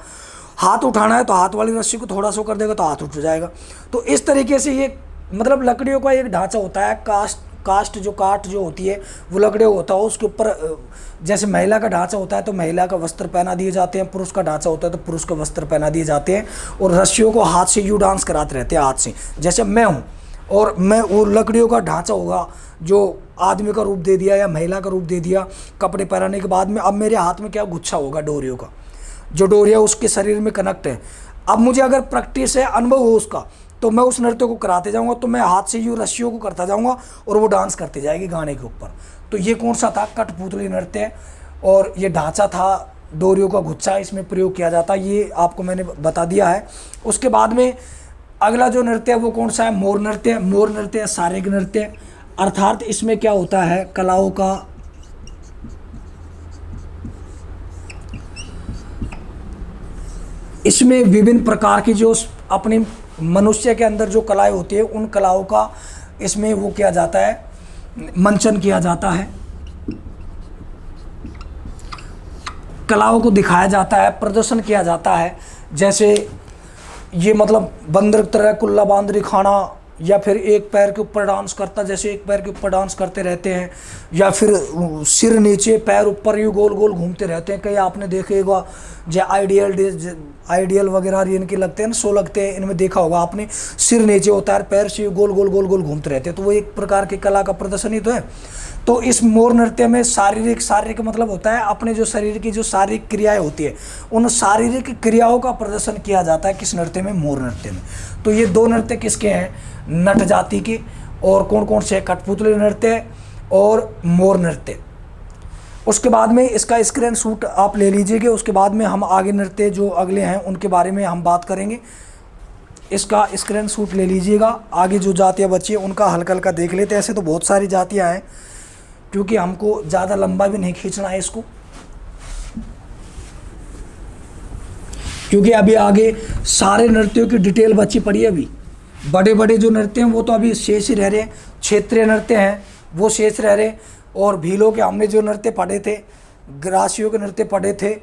हाथ उठाना है तो हाथ वाली रस्सी को थोड़ा सा कर देगा तो हाथ उठ जाएगा। तो इस तरीके से ये मतलब लकड़ियों का एक ढांचा होता है। कास्ट जो काठ जो होती है वो लकड़ियों होता है, उसके ऊपर जैसे महिला का ढांचा होता है तो महिला का वस्त्र पहना दिए जाते हैं, पुरुष का ढांचा होता है तो पुरुष का वस्त्र पहना दिए जाते हैं। और रस्सियों को हाथ से यूँ डांस कराते रहते हैं, हाथ से। जैसे मैं हूँ और मैं वो लकड़ियों का ढांचा होगा जो आदमी का रूप दे दिया या महिला का रूप दे दिया कपड़े पहनाने के बाद में, अब मेरे हाथ में क्या गुच्छा होगा डोरियों का, जो डोरिया उसके शरीर में कनेक्ट है। अब मुझे अगर प्रैक्टिस है, अनुभव हो उसका, तो मैं उस नृत्य को कराते जाऊंगा, तो मैं हाथ से यूँ रस्सियों को करता जाऊंगा और वो डांस करती जाएगी गाने के ऊपर। तो ये कौन सा था? कठपुतली नृत्य। और ये ढांचा था डोरियों का गुच्छा, इसमें प्रयोग किया जाता है, ये आपको मैंने बता दिया है। उसके बाद में अगला जो नृत्य है वो कौन सा है? मोर नृत्य। मोर नृत्य शारीरिक नृत्य, अर्थात इसमें क्या होता है? कलाओं का इसमें विभिन्न प्रकार की जो अपनी मनुष्य के अंदर जो कलाएं होती है, उन कलाओं का इसमें वो किया जाता है, मंचन किया जाता है, कलाओं को दिखाया जाता है, प्रदर्शन किया जाता है। जैसे ये मतलब बंदर तरह कुल्ला बांदरी खाना, या फिर एक पैर के ऊपर डांस करता, जैसे एक पैर के ऊपर डांस करते रहते हैं, या फिर सिर नीचे पैर ऊपर यूँ गोल गोल घूमते रहते हैं। कई आपने देखेगा जो आइडियल वगैरह इनके लगते हैं ना, शो लगते हैं, इनमें देखा होगा आपने, सिर नीचे होता है, पैर से गोल गोल गोल गोल घूमते रहते हैं। तो वो एक प्रकार की कला का प्रदर्शन ही तो है। तो इस मोर नृत्य में शारीरिक मतलब होता है अपने जो शरीर की जो शारीरिक क्रियाएं होती है, उन शारीरिक क्रियाओं का प्रदर्शन किया जाता है किस नृत्य में? मोर नृत्य में। तो ये दो नृत्य किसके हैं? नट जाति के। और कौन कौन से? कठपुतली नृत्य और मोर नृत्य। उसके बाद में इसका स्क्रीन शॉट आप ले लीजिएगा। उसके बाद में हम आगे नृत्य जो अगले हैं उनके बारे में हम बात करेंगे। इसका स्क्रीन शॉट ले लीजिएगा। आगे जो जातियाँ बची हैं उनका हल्का हल्का देख लेते हैं। ऐसे तो बहुत सारी जातियाँ हैं, क्योंकि हमको ज़्यादा लंबा भी नहीं खींचना है इसको, क्योंकि अभी आगे सारे नृत्यों की डिटेल बची पड़ी है। अभी बड़े बड़े जो नृत्य हैं वो तो अभी शेष ही रह रहे हैं, क्षेत्रीय नृत्य हैं वो शेष रह रहे। और भीलों के हमने जो नृत्य पढ़े थे, ग्रासियों के नृत्य पढ़े थे,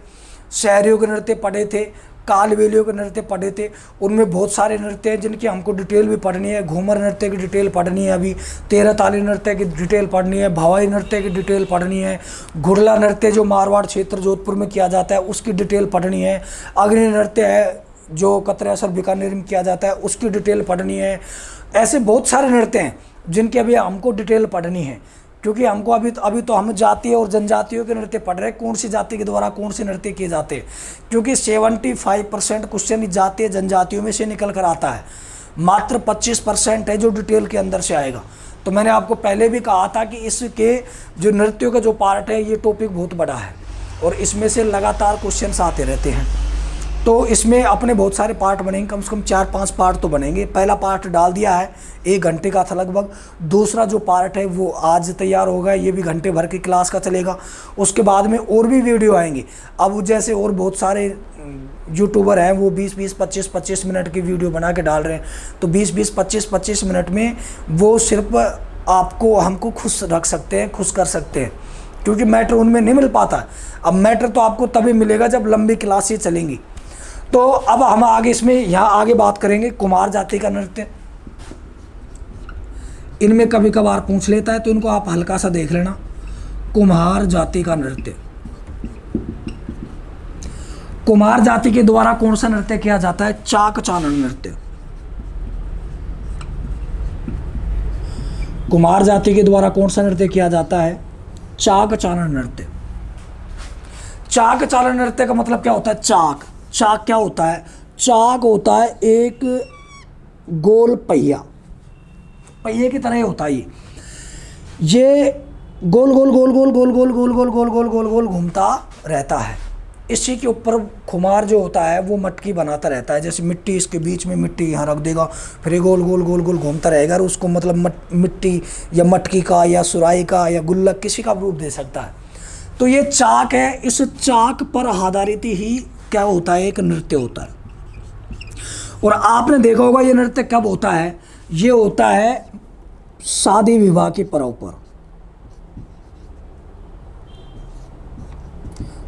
शहरियों के नृत्य पढ़े थे, कालबेलियों के नृत्य पढ़े थे, उनमें बहुत सारे नृत्य हैं जिनकी हमको डिटेल भी पढ़नी है। घूमर नृत्य की डिटेल पढ़नी है, अभी 13 ताली नृत्य की डिटेल पढ़नी है, भवाई नृत्य की डिटेल पढ़नी है, घुड़ला नृत्य जो मारवाड़ क्षेत्र जोधपुर में किया जाता है उसकी डिटेल पढ़नी है, अग्नि नृत्य है जो कतरेसर बीकानेर में किया जाता है उसकी डिटेल पढ़नी है। ऐसे बहुत सारे नृत्य हैं जिनकी अभी हमको डिटेल पढ़नी है, क्योंकि हमको अभी तो हम जातीय और जनजातियों के नृत्य पढ़ रहे हैं, कौन सी जाति के द्वारा कौन से नृत्य किए जाते हैं। क्योंकि 75% क्वेश्चन जातीय जनजातियों में से निकल कर आता है, मात्र 25% है जो डिटेल के अंदर से आएगा। तो मैंने आपको पहले भी कहा था कि इसके जो नृत्यों का जो पार्ट है ये टॉपिक बहुत बड़ा है और इसमें से लगातार क्वेश्चन आते रहते हैं। तो इसमें अपने बहुत सारे पार्ट बनेंगे, कम से कम 4-5 पार्ट तो बनेंगे। पहला पार्ट डाल दिया है, 1 घंटे का था लगभग। दूसरा जो पार्ट है वो आज तैयार होगा, ये भी घंटे भर की क्लास का चलेगा। उसके बाद में और भी वीडियो आएंगे। अब जैसे और बहुत सारे यूट्यूबर हैं वो 20-20, 25-25 मिनट की वीडियो बना के डाल रहे हैं, तो 20-20, 25-25 मिनट में वो सिर्फ आपको हमको खुश रख सकते हैं, खुश कर सकते हैं, क्योंकि मैटर उनमें नहीं मिल पाता। अब मैटर तो आपको तभी मिलेगा जब लंबी क्लासें चलेंगी। तो अब हम आगे इसमें यहाँ आगे बात करेंगे कुमार जाति का नृत्य। इनमें कभी कभार पूछ लेता है तो इनको आप हल्का सा देख लेना। कुम्हार जाति का नृत्य, कुमार जाति के द्वारा कौन सा नृत्य किया जाता है? चाक चानन नृत्य। कुमार जाति के द्वारा कौन सा नृत्य किया जाता है? चाक चानन नृत्य। चाक चानन नृत्य का मतलब क्या होता है? चाक क्या होता है? चाक होता है एक गोल पहिया, पहिए की तरह होता है ये गोल गोल गोल गोल गोल गोल गोल गोल गोल गोल गोल गोल घूमता रहता है। इसी के ऊपर खुमार जो होता है वो मटकी बनाता रहता है। जैसे मिट्टी, इसके बीच में मिट्टी यहाँ रख देगा, फिर ये गोल गोल गोल गोल घूमता रहेगा और उसको मतलब मिट्टी या मटकी का या सुराही का या गुल्लक किसी का रूप दे सकता है। तो ये चाक है, इस चाक पर आधारित ही क्या होता है? एक नृत्य होता है। और आपने देखा होगा ये नृत्य कब होता है? ये होता है शादी विवाह के पर्व पर।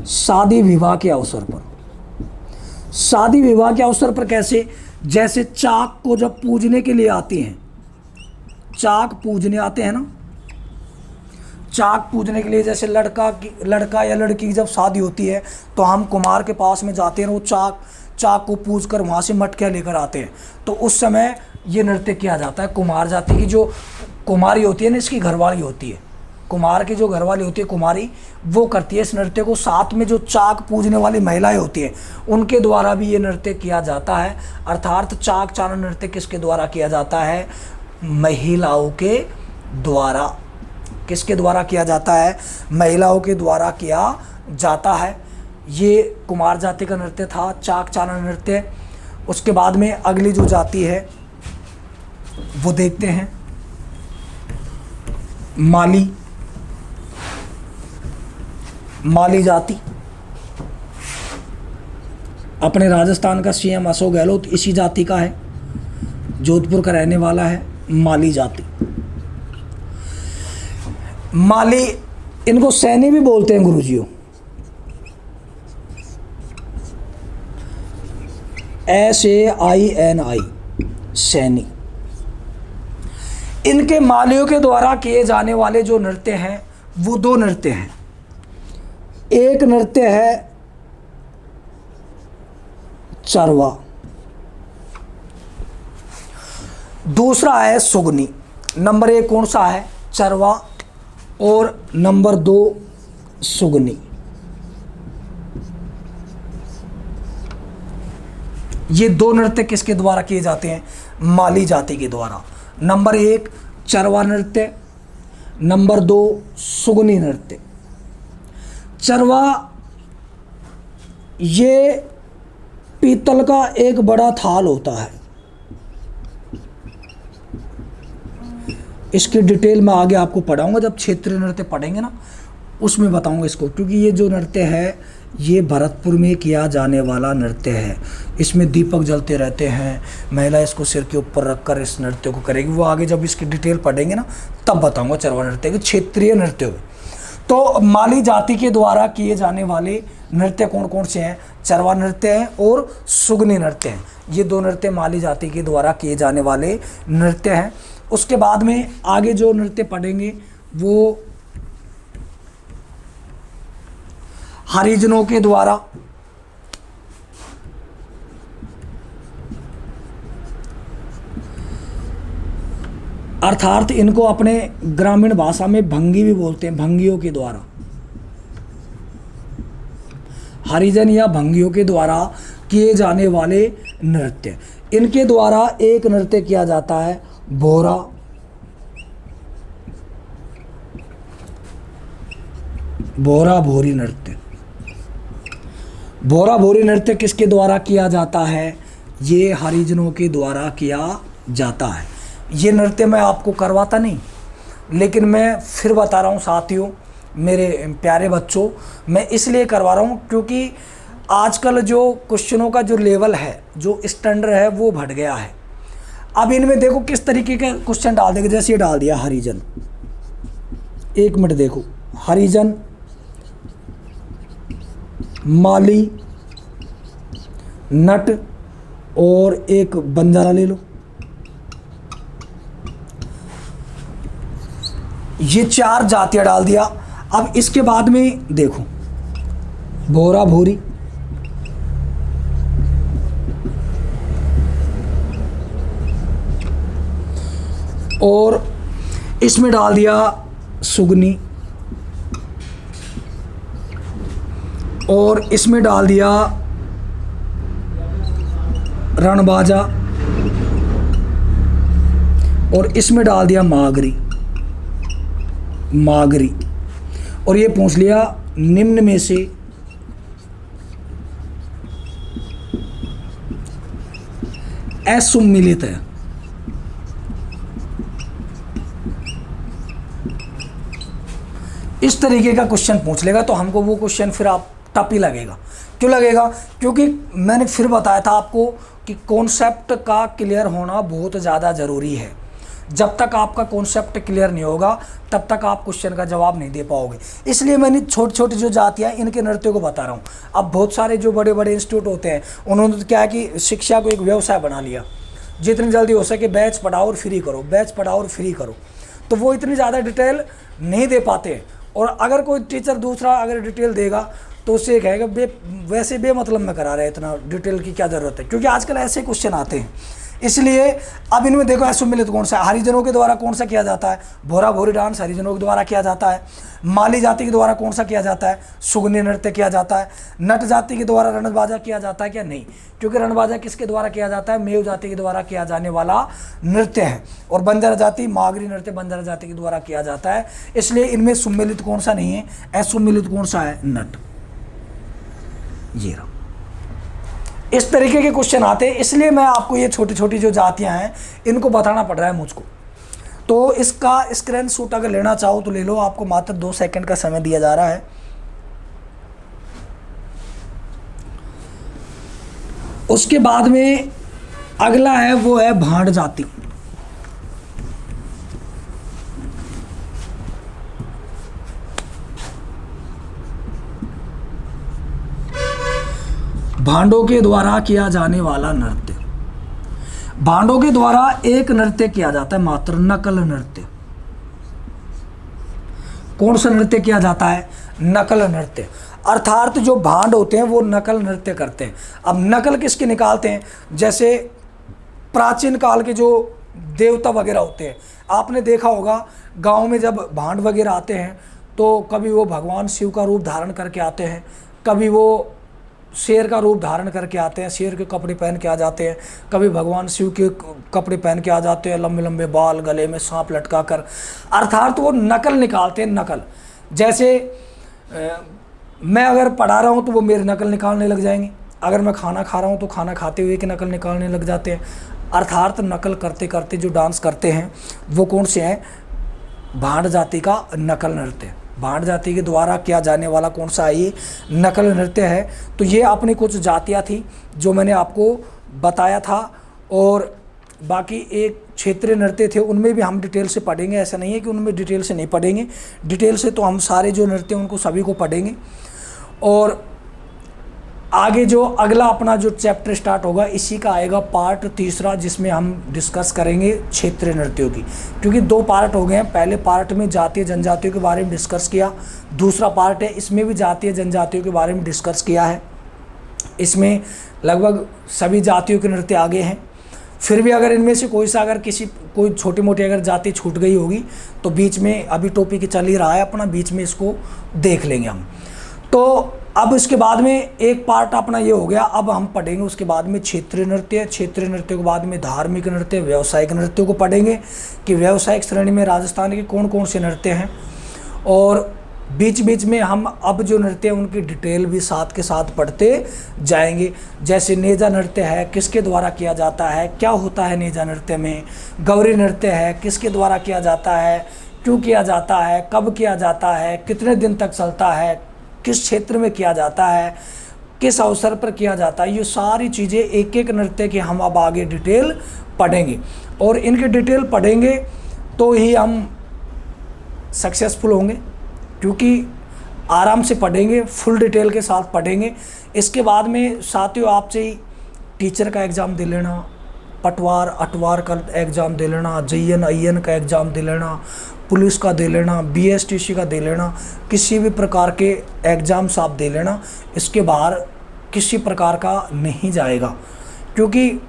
शादी विवाह के अवसर पर। शादी विवाह के अवसर पर कैसे? जैसे चाक को जब पूजने के लिए आती हैं, चाक पूजने आते हैं ना, चाक पूजने के लिए जैसे लड़का या लड़की की जब शादी होती है तो हम कुम्हार के पास में जाते हैं, वो चाक को पूज कर वहाँ से मटकियाँ लेकर आते हैं। तो उस समय ये नृत्य किया जाता है। कुम्हार जाति की जो कुमारी होती है ना, इसकी घरवाली होती है, कुम्हार की जो घरवाली होती है कुमारी, वो करती है इस नृत्य को। साथ में जो चाक पूजने वाली महिलाएं होती हैं उनके द्वारा भी ये नृत्य किया जाता है। अर्थात चाक चारण नृत्य किसके द्वारा किया जाता है? महिलाओं के द्वारा। किसके द्वारा किया जाता है? महिलाओं के द्वारा किया जाता है। ये कुमार जाति का नृत्य था, चाक चारण नृत्य। उसके बाद में अगली जो जाति है वो देखते हैं, माली। माली जाति, अपने राजस्थान का सीएम अशोक गहलोत इसी जाति का है, जोधपुर का रहने वाला है। माली जाति, माली, इनको सैनी भी बोलते हैं गुरुजियों। SAINI, सैनी। इनके मालियों के द्वारा किए जाने वाले जो नृत्य हैं वो दो नृत्य हैं। एक नृत्य है चरवा, दूसरा है सुगनी। नंबर 1 कौन सा है? चरवा, और नंबर 2 सुगनी। ये दो नृत्य किसके द्वारा किए जाते हैं? माली जाति के द्वारा। नंबर 1 चरवा नृत्य, नंबर 2 सुगनी नृत्य। चरवा ये पीतल का एक बड़ा थाल होता है। इसकी डिटेल मैं आगे आपको पढ़ाऊंगा, जब क्षेत्रीय नृत्य पढ़ेंगे ना उसमें बताऊंगा इसको, क्योंकि ये जो नृत्य है ये भरतपुर में किया जाने वाला नृत्य है। इसमें दीपक जलते रहते हैं, महिला इसको सिर के ऊपर रखकर इस नृत्य को करेगी। वो आगे जब इसकी डिटेल पढ़ेंगे ना तब बताऊंगा चरवा नृत्य के क्षेत्रीय नृत्य में। तो माली जाति के द्वारा किए जाने वाले नृत्य कौन कौन से हैं? चरवा नृत्य हैं और सुगनी नृत्य हैं। ये दो नृत्य माली जाति के द्वारा किए जाने वाले नृत्य हैं। उसके बाद में आगे जो नृत्य पढ़ेंगे वो हरिजनों के द्वारा, अर्थात इनको अपने ग्रामीण भाषा में भंगी भी बोलते हैं, भंगियों के द्वारा। हरिजन या भंगियों के द्वारा किए जाने वाले नृत्य। इनके द्वारा एक नृत्य किया जाता है भोरा, भोरा भोरी नृत्य। भोरा भोरी नृत्य किसके द्वारा किया जाता है? ये हरिजनों के द्वारा किया जाता है। ये नृत्य मैं आपको करवाता नहीं, लेकिन मैं फिर बता रहा हूँ साथियों, मेरे प्यारे बच्चों, मैं इसलिए करवा रहा हूँ क्योंकि आजकल जो क्वेश्चनों का जो लेवल है, जो स्टैंडर्ड है वो बढ़ गया है। अब इनमें देखो किस तरीके के क्वेश्चन डाल देंगे। जैसे ये डाल दिया हरिजन, 1 मिनट देखो, हरिजन, माली, नट और एक बंजारा ले लो। ये 4 जातियां डाल दिया। अब इसके बाद में देखो भोरा भोरी, और इसमें डाल दिया सुगनी, और इसमें डाल दिया रणबाजा, और इसमें डाल दिया मागरी, मागरी। और ये पूछ लिया निम्न में से असुम्मिलित है। इस तरीके का क्वेश्चन पूछ लेगा तो हमको वो क्वेश्चन फिर आप टफ ही लगेगा। क्यों लगेगा? क्योंकि मैंने फिर बताया था आपको कि कॉन्सेप्ट का क्लियर होना बहुत ज़्यादा ज़रूरी है। जब तक आपका कॉन्सेप्ट क्लियर नहीं होगा तब तक आप क्वेश्चन का जवाब नहीं दे पाओगे। इसलिए मैंने छोटी छोटी जो जातियाँ इनके नृत्यों को बता रहा हूँ। अब बहुत सारे जो बड़े बड़े इंस्टीट्यूट होते हैं उन्होंने तो क्या है कि शिक्षा को एक व्यवसाय बना लिया। जितनी जल्दी हो सके बैच पढ़ाओ और फ्री करो, बैच पढ़ाओ और फ्री करो। तो वो इतनी ज़्यादा डिटेल नहीं दे पाते। और अगर कोई टीचर दूसरा अगर डिटेल देगा तो उससे कहेगा वैसे बेमतलब में करा रहे हैं, इतना डिटेल की क्या ज़रूरत है। क्योंकि आजकल ऐसे क्वेश्चन आते हैं, इसलिए अब इनमें देखो असुमिलित कौन सा है, हरिजनों के द्वारा कौन सा किया जाता है, भोरा भोरी डांस हरिजनों के द्वारा किया जाता है। माली जाति के द्वारा कौन सा किया जाता है, सुगनी नृत्य किया जाता है। नट जाति के द्वारा रणबाजा किया जाता है क्या, नहीं, क्योंकि रणबाजा किसके द्वारा किया जाता है, मेव जाति के द्वारा किया जाने वाला नृत्य है। और बंजारा जाति मागरी नृत्य बंजारा जाति के द्वारा किया जाता है, इसलिए इनमें सुमिलित कौन सा नहीं है, असुमिलित कौन सा है, नट। ये रहा, इस तरीके के क्वेश्चन आते हैं, इसलिए मैं आपको ये छोटी छोटी जो जातियां हैं इनको बताना पड़ रहा है मुझको। तो इसका स्क्रीनशॉट अगर लेना चाहो तो ले लो, आपको मात्र 2 सेकंड का समय दिया जा रहा है। उसके बाद में अगला है वो है भांड जाति। भांडों के द्वारा किया जाने वाला नृत्य। भांडों के द्वारा एक नृत्य किया जाता है मात्र, नकल नृत्य। कौन सा नृत्य किया जाता है, नकल नृत्य। अर्थात जो भांड होते हैं वो नकल नृत्य करते हैं। अब नकल किसके निकालते हैं, जैसे प्राचीन काल के जो देवता वगैरह होते हैं, आपने देखा होगा गांव में जब भांड वगैरह आते हैं तो कभी वो भगवान शिव का रूप धारण करके आते हैं, कभी वो शेर का रूप धारण करके आते हैं, शेर के कपड़े पहन के आ जाते हैं, कभी भगवान शिव के कपड़े पहन के आ जाते हैं, लंबे लंबे बाल, गले में सांप लटका कर। अर्थात वो नकल निकालते हैं, नकल। जैसे मैं अगर पढ़ा रहा हूँ तो वो मेरी नकल निकालने लग जाएंगे, अगर मैं खाना खा रहा हूँ तो खाना खाते हुए की नकल निकालने लग जाते हैं। अर्थात नकल करते करते जो डांस करते हैं वो कौन से हैं, भांड जाति का नकल नृत्य। भांड जाति के द्वारा किया जाने वाला कौन सा है, ये नकल नृत्य है। तो ये अपनी कुछ जातियाँ थी जो मैंने आपको बताया था, और बाकी एक क्षेत्रीय नृत्य थे उनमें भी हम डिटेल से पढ़ेंगे। ऐसा नहीं है कि उनमें डिटेल से नहीं पढ़ेंगे, डिटेल से तो हम सारे जो नृत्य उनको सभी को पढ़ेंगे। और आगे जो अगला अपना जो चैप्टर स्टार्ट होगा इसी का आएगा पार्ट तीसरा, जिसमें हम डिस्कस करेंगे क्षेत्रीय नृत्यों की, क्योंकि 2 पार्ट हो गए हैं। पहले पार्ट में जातीय जनजातियों के बारे में डिस्कस किया, दूसरा पार्ट है इसमें भी जातीय जनजातियों के बारे में डिस्कस किया है। इसमें लगभग सभी जातियों के नृत्य आगे हैं। फिर भी अगर इनमें से कोई सा अगर कोई छोटी मोटी अगर जाति छूट गई होगी तो बीच में, अभी टॉपिक चल ही रहा है अपना, बीच में इसको देख लेंगे हम। तो अब इसके बाद में एक पार्ट अपना ये हो गया। अब हम पढ़ेंगे उसके बाद में क्षेत्रीय नृत्य, क्षेत्रीय नृत्य के बाद में धार्मिक नृत्य, व्यावसायिक नृत्यों को पढ़ेंगे कि व्यावसायिक श्रेणी में राजस्थान के कौन कौन से नृत्य हैं। और बीच बीच में हम अब जो नृत्य हैं उनकी डिटेल भी साथ के साथ पढ़ते जाएंगे। जैसे नेजा नृत्य है, किसके द्वारा किया जाता है, क्या होता है नेजा नृत्य में। गौरी नृत्य है, किसके द्वारा किया जाता है, क्यों किया जाता है, कब किया जाता है, कितने दिन तक चलता है, किस क्षेत्र में किया जाता है, किस अवसर पर किया जाता है। ये सारी चीज़ें एक एक नृत्य की हम अब आगे डिटेल पढ़ेंगे, और इनकी डिटेल पढ़ेंगे तो ही हम सक्सेसफुल होंगे, क्योंकि आराम से पढ़ेंगे, फुल डिटेल के साथ पढ़ेंगे। इसके बाद में साथियों आपसे ही टीचर का एग्ज़ाम दे लेना, पटवार अटवार का एग्ज़ाम दे लेना, JN IN का एग्ज़ाम दे लेना, पुलिस का दे लेना, BSTC का दे लेना, किसी भी प्रकार के एग्ज़ाम्स आप दे लेना। इसके बाहर किसी प्रकार का नहीं जाएगा, क्योंकि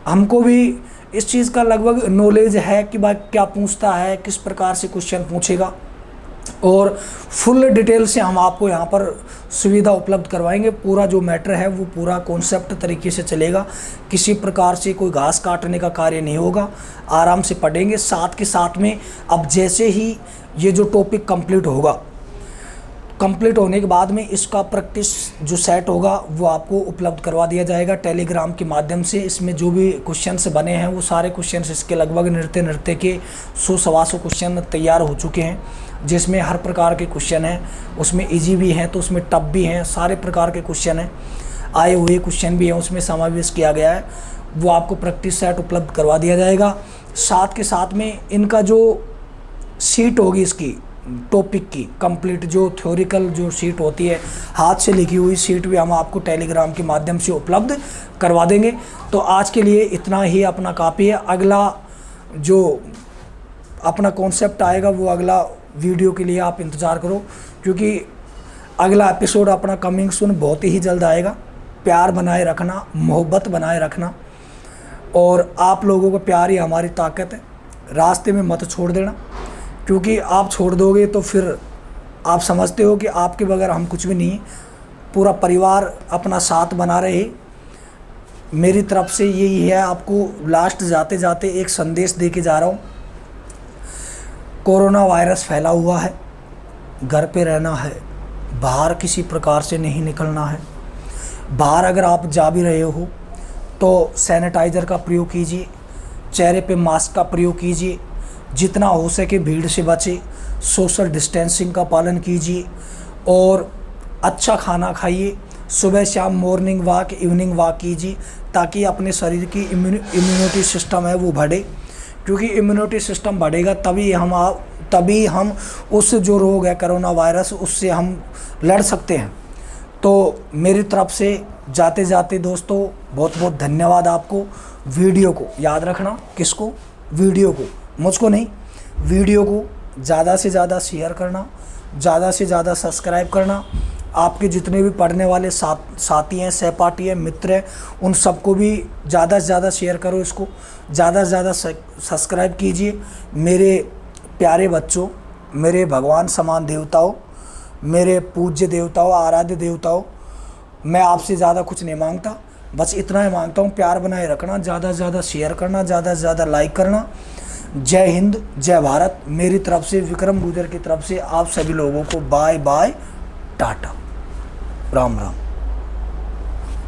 हमको भी इस चीज़ का लगभग नॉलेज है कि भाई क्या पूछता है, किस प्रकार से क्वेश्चन पूछेगा, और फुल डिटेल से हम आपको यहाँ पर सुविधा उपलब्ध करवाएंगे। पूरा जो मैटर है वो पूरा कॉन्सेप्ट तरीके से चलेगा, किसी प्रकार से कोई घास काटने का कार्य नहीं होगा, आराम से पढ़ेंगे। साथ के साथ में अब जैसे ही ये जो टॉपिक कंप्लीट होगा, कंप्लीट होने के बाद में इसका प्रैक्टिस जो सेट होगा वो आपको उपलब्ध करवा दिया जाएगा टेलीग्राम के माध्यम से। इसमें जो भी क्वेश्चंस बने हैं वो सारे क्वेश्चंस इसके लगभग नृत्य के 100-125 क्वेश्चन तैयार हो चुके हैं, जिसमें हर प्रकार के क्वेश्चन हैं, उसमें इजी भी हैं तो उसमें टफ भी हैं, सारे प्रकार के क्वेश्चन हैं, आए हुए क्वेश्चन भी हैं, उसमें समावेश किया गया है। वो आपको प्रैक्टिस सेट उपलब्ध करवा दिया जाएगा। साथ के साथ में इनका जो सीट होगी इसकी टॉपिक की कंप्लीट, जो थ्योरिकल जो सीट होती है हाथ से लिखी हुई सीट भी हम आपको टेलीग्राम के माध्यम से उपलब्ध करवा देंगे। तो आज के लिए इतना ही अपना काफ़ी है। अगला जो अपना कॉन्सेप्ट आएगा वो अगला वीडियो के लिए आप इंतज़ार करो, क्योंकि अगला एपिसोड अपना कमिंग सून बहुत ही जल्द आएगा। प्यार बनाए रखना, मोहब्बत बनाए रखना, और आप लोगों का प्यार ही हमारी ताकत है। रास्ते में मत छोड़ देना, क्योंकि आप छोड़ दोगे तो फिर आप समझते हो कि आपके बगैर हम कुछ भी नहीं। पूरा परिवार अपना साथ बना रहे, मेरी तरफ से यही है। आपको लास्ट जाते जाते एक संदेश दे के जा रहा हूँ। कोरोना वायरस फैला हुआ है, घर पे रहना है, बाहर किसी प्रकार से नहीं निकलना है। बाहर अगर आप जा भी रहे हो तो सैनिटाइज़र का प्रयोग कीजिए, चेहरे पे मास्क का प्रयोग कीजिए, जितना हो सके भीड़ से बचे, सोशल डिस्टेंसिंग का पालन कीजिए और अच्छा खाना खाइए। सुबह शाम मॉर्निंग वॉक, इवनिंग वॉक कीजिए, ताकि अपने शरीर की इम्यूनिटी सिस्टम है वो बढ़े, क्योंकि इम्यूनिटी सिस्टम बढ़ेगा तभी हम उस जो रोग है कोरोना वायरस, उससे हम लड़ सकते हैं। तो मेरी तरफ से जाते जाते दोस्तों बहुत बहुत धन्यवाद आपको। वीडियो को याद रखना, किसको? वीडियो को, मुझको नहीं, वीडियो को ज़्यादा से ज़्यादा शेयर करना, ज़्यादा से ज़्यादा सब्सक्राइब करना। आपके जितने भी पढ़ने वाले साथी हैं, सहपाठी हैं, मित्र हैं, उन सबको भी ज़्यादा से ज़्यादा शेयर करो, इसको ज़्यादा से ज़्यादा सब्सक्राइब कीजिए। मेरे प्यारे बच्चों, मेरे भगवान समान देवताओं, मेरे पूज्य देवताओं, आराध्य देवताओं, मैं आपसे ज़्यादा कुछ नहीं मांगता, बस इतना ही मांगता हूँ, प्यार बनाए रखना, ज़्यादा से ज़्यादा शेयर करना, ज़्यादा से ज़्यादा लाइक करना। जय हिंद, जय भारत। मेरी तरफ से, विक्रम गुर्जर की तरफ से आप सभी लोगों को बाय बाय, टाटा, राम राम।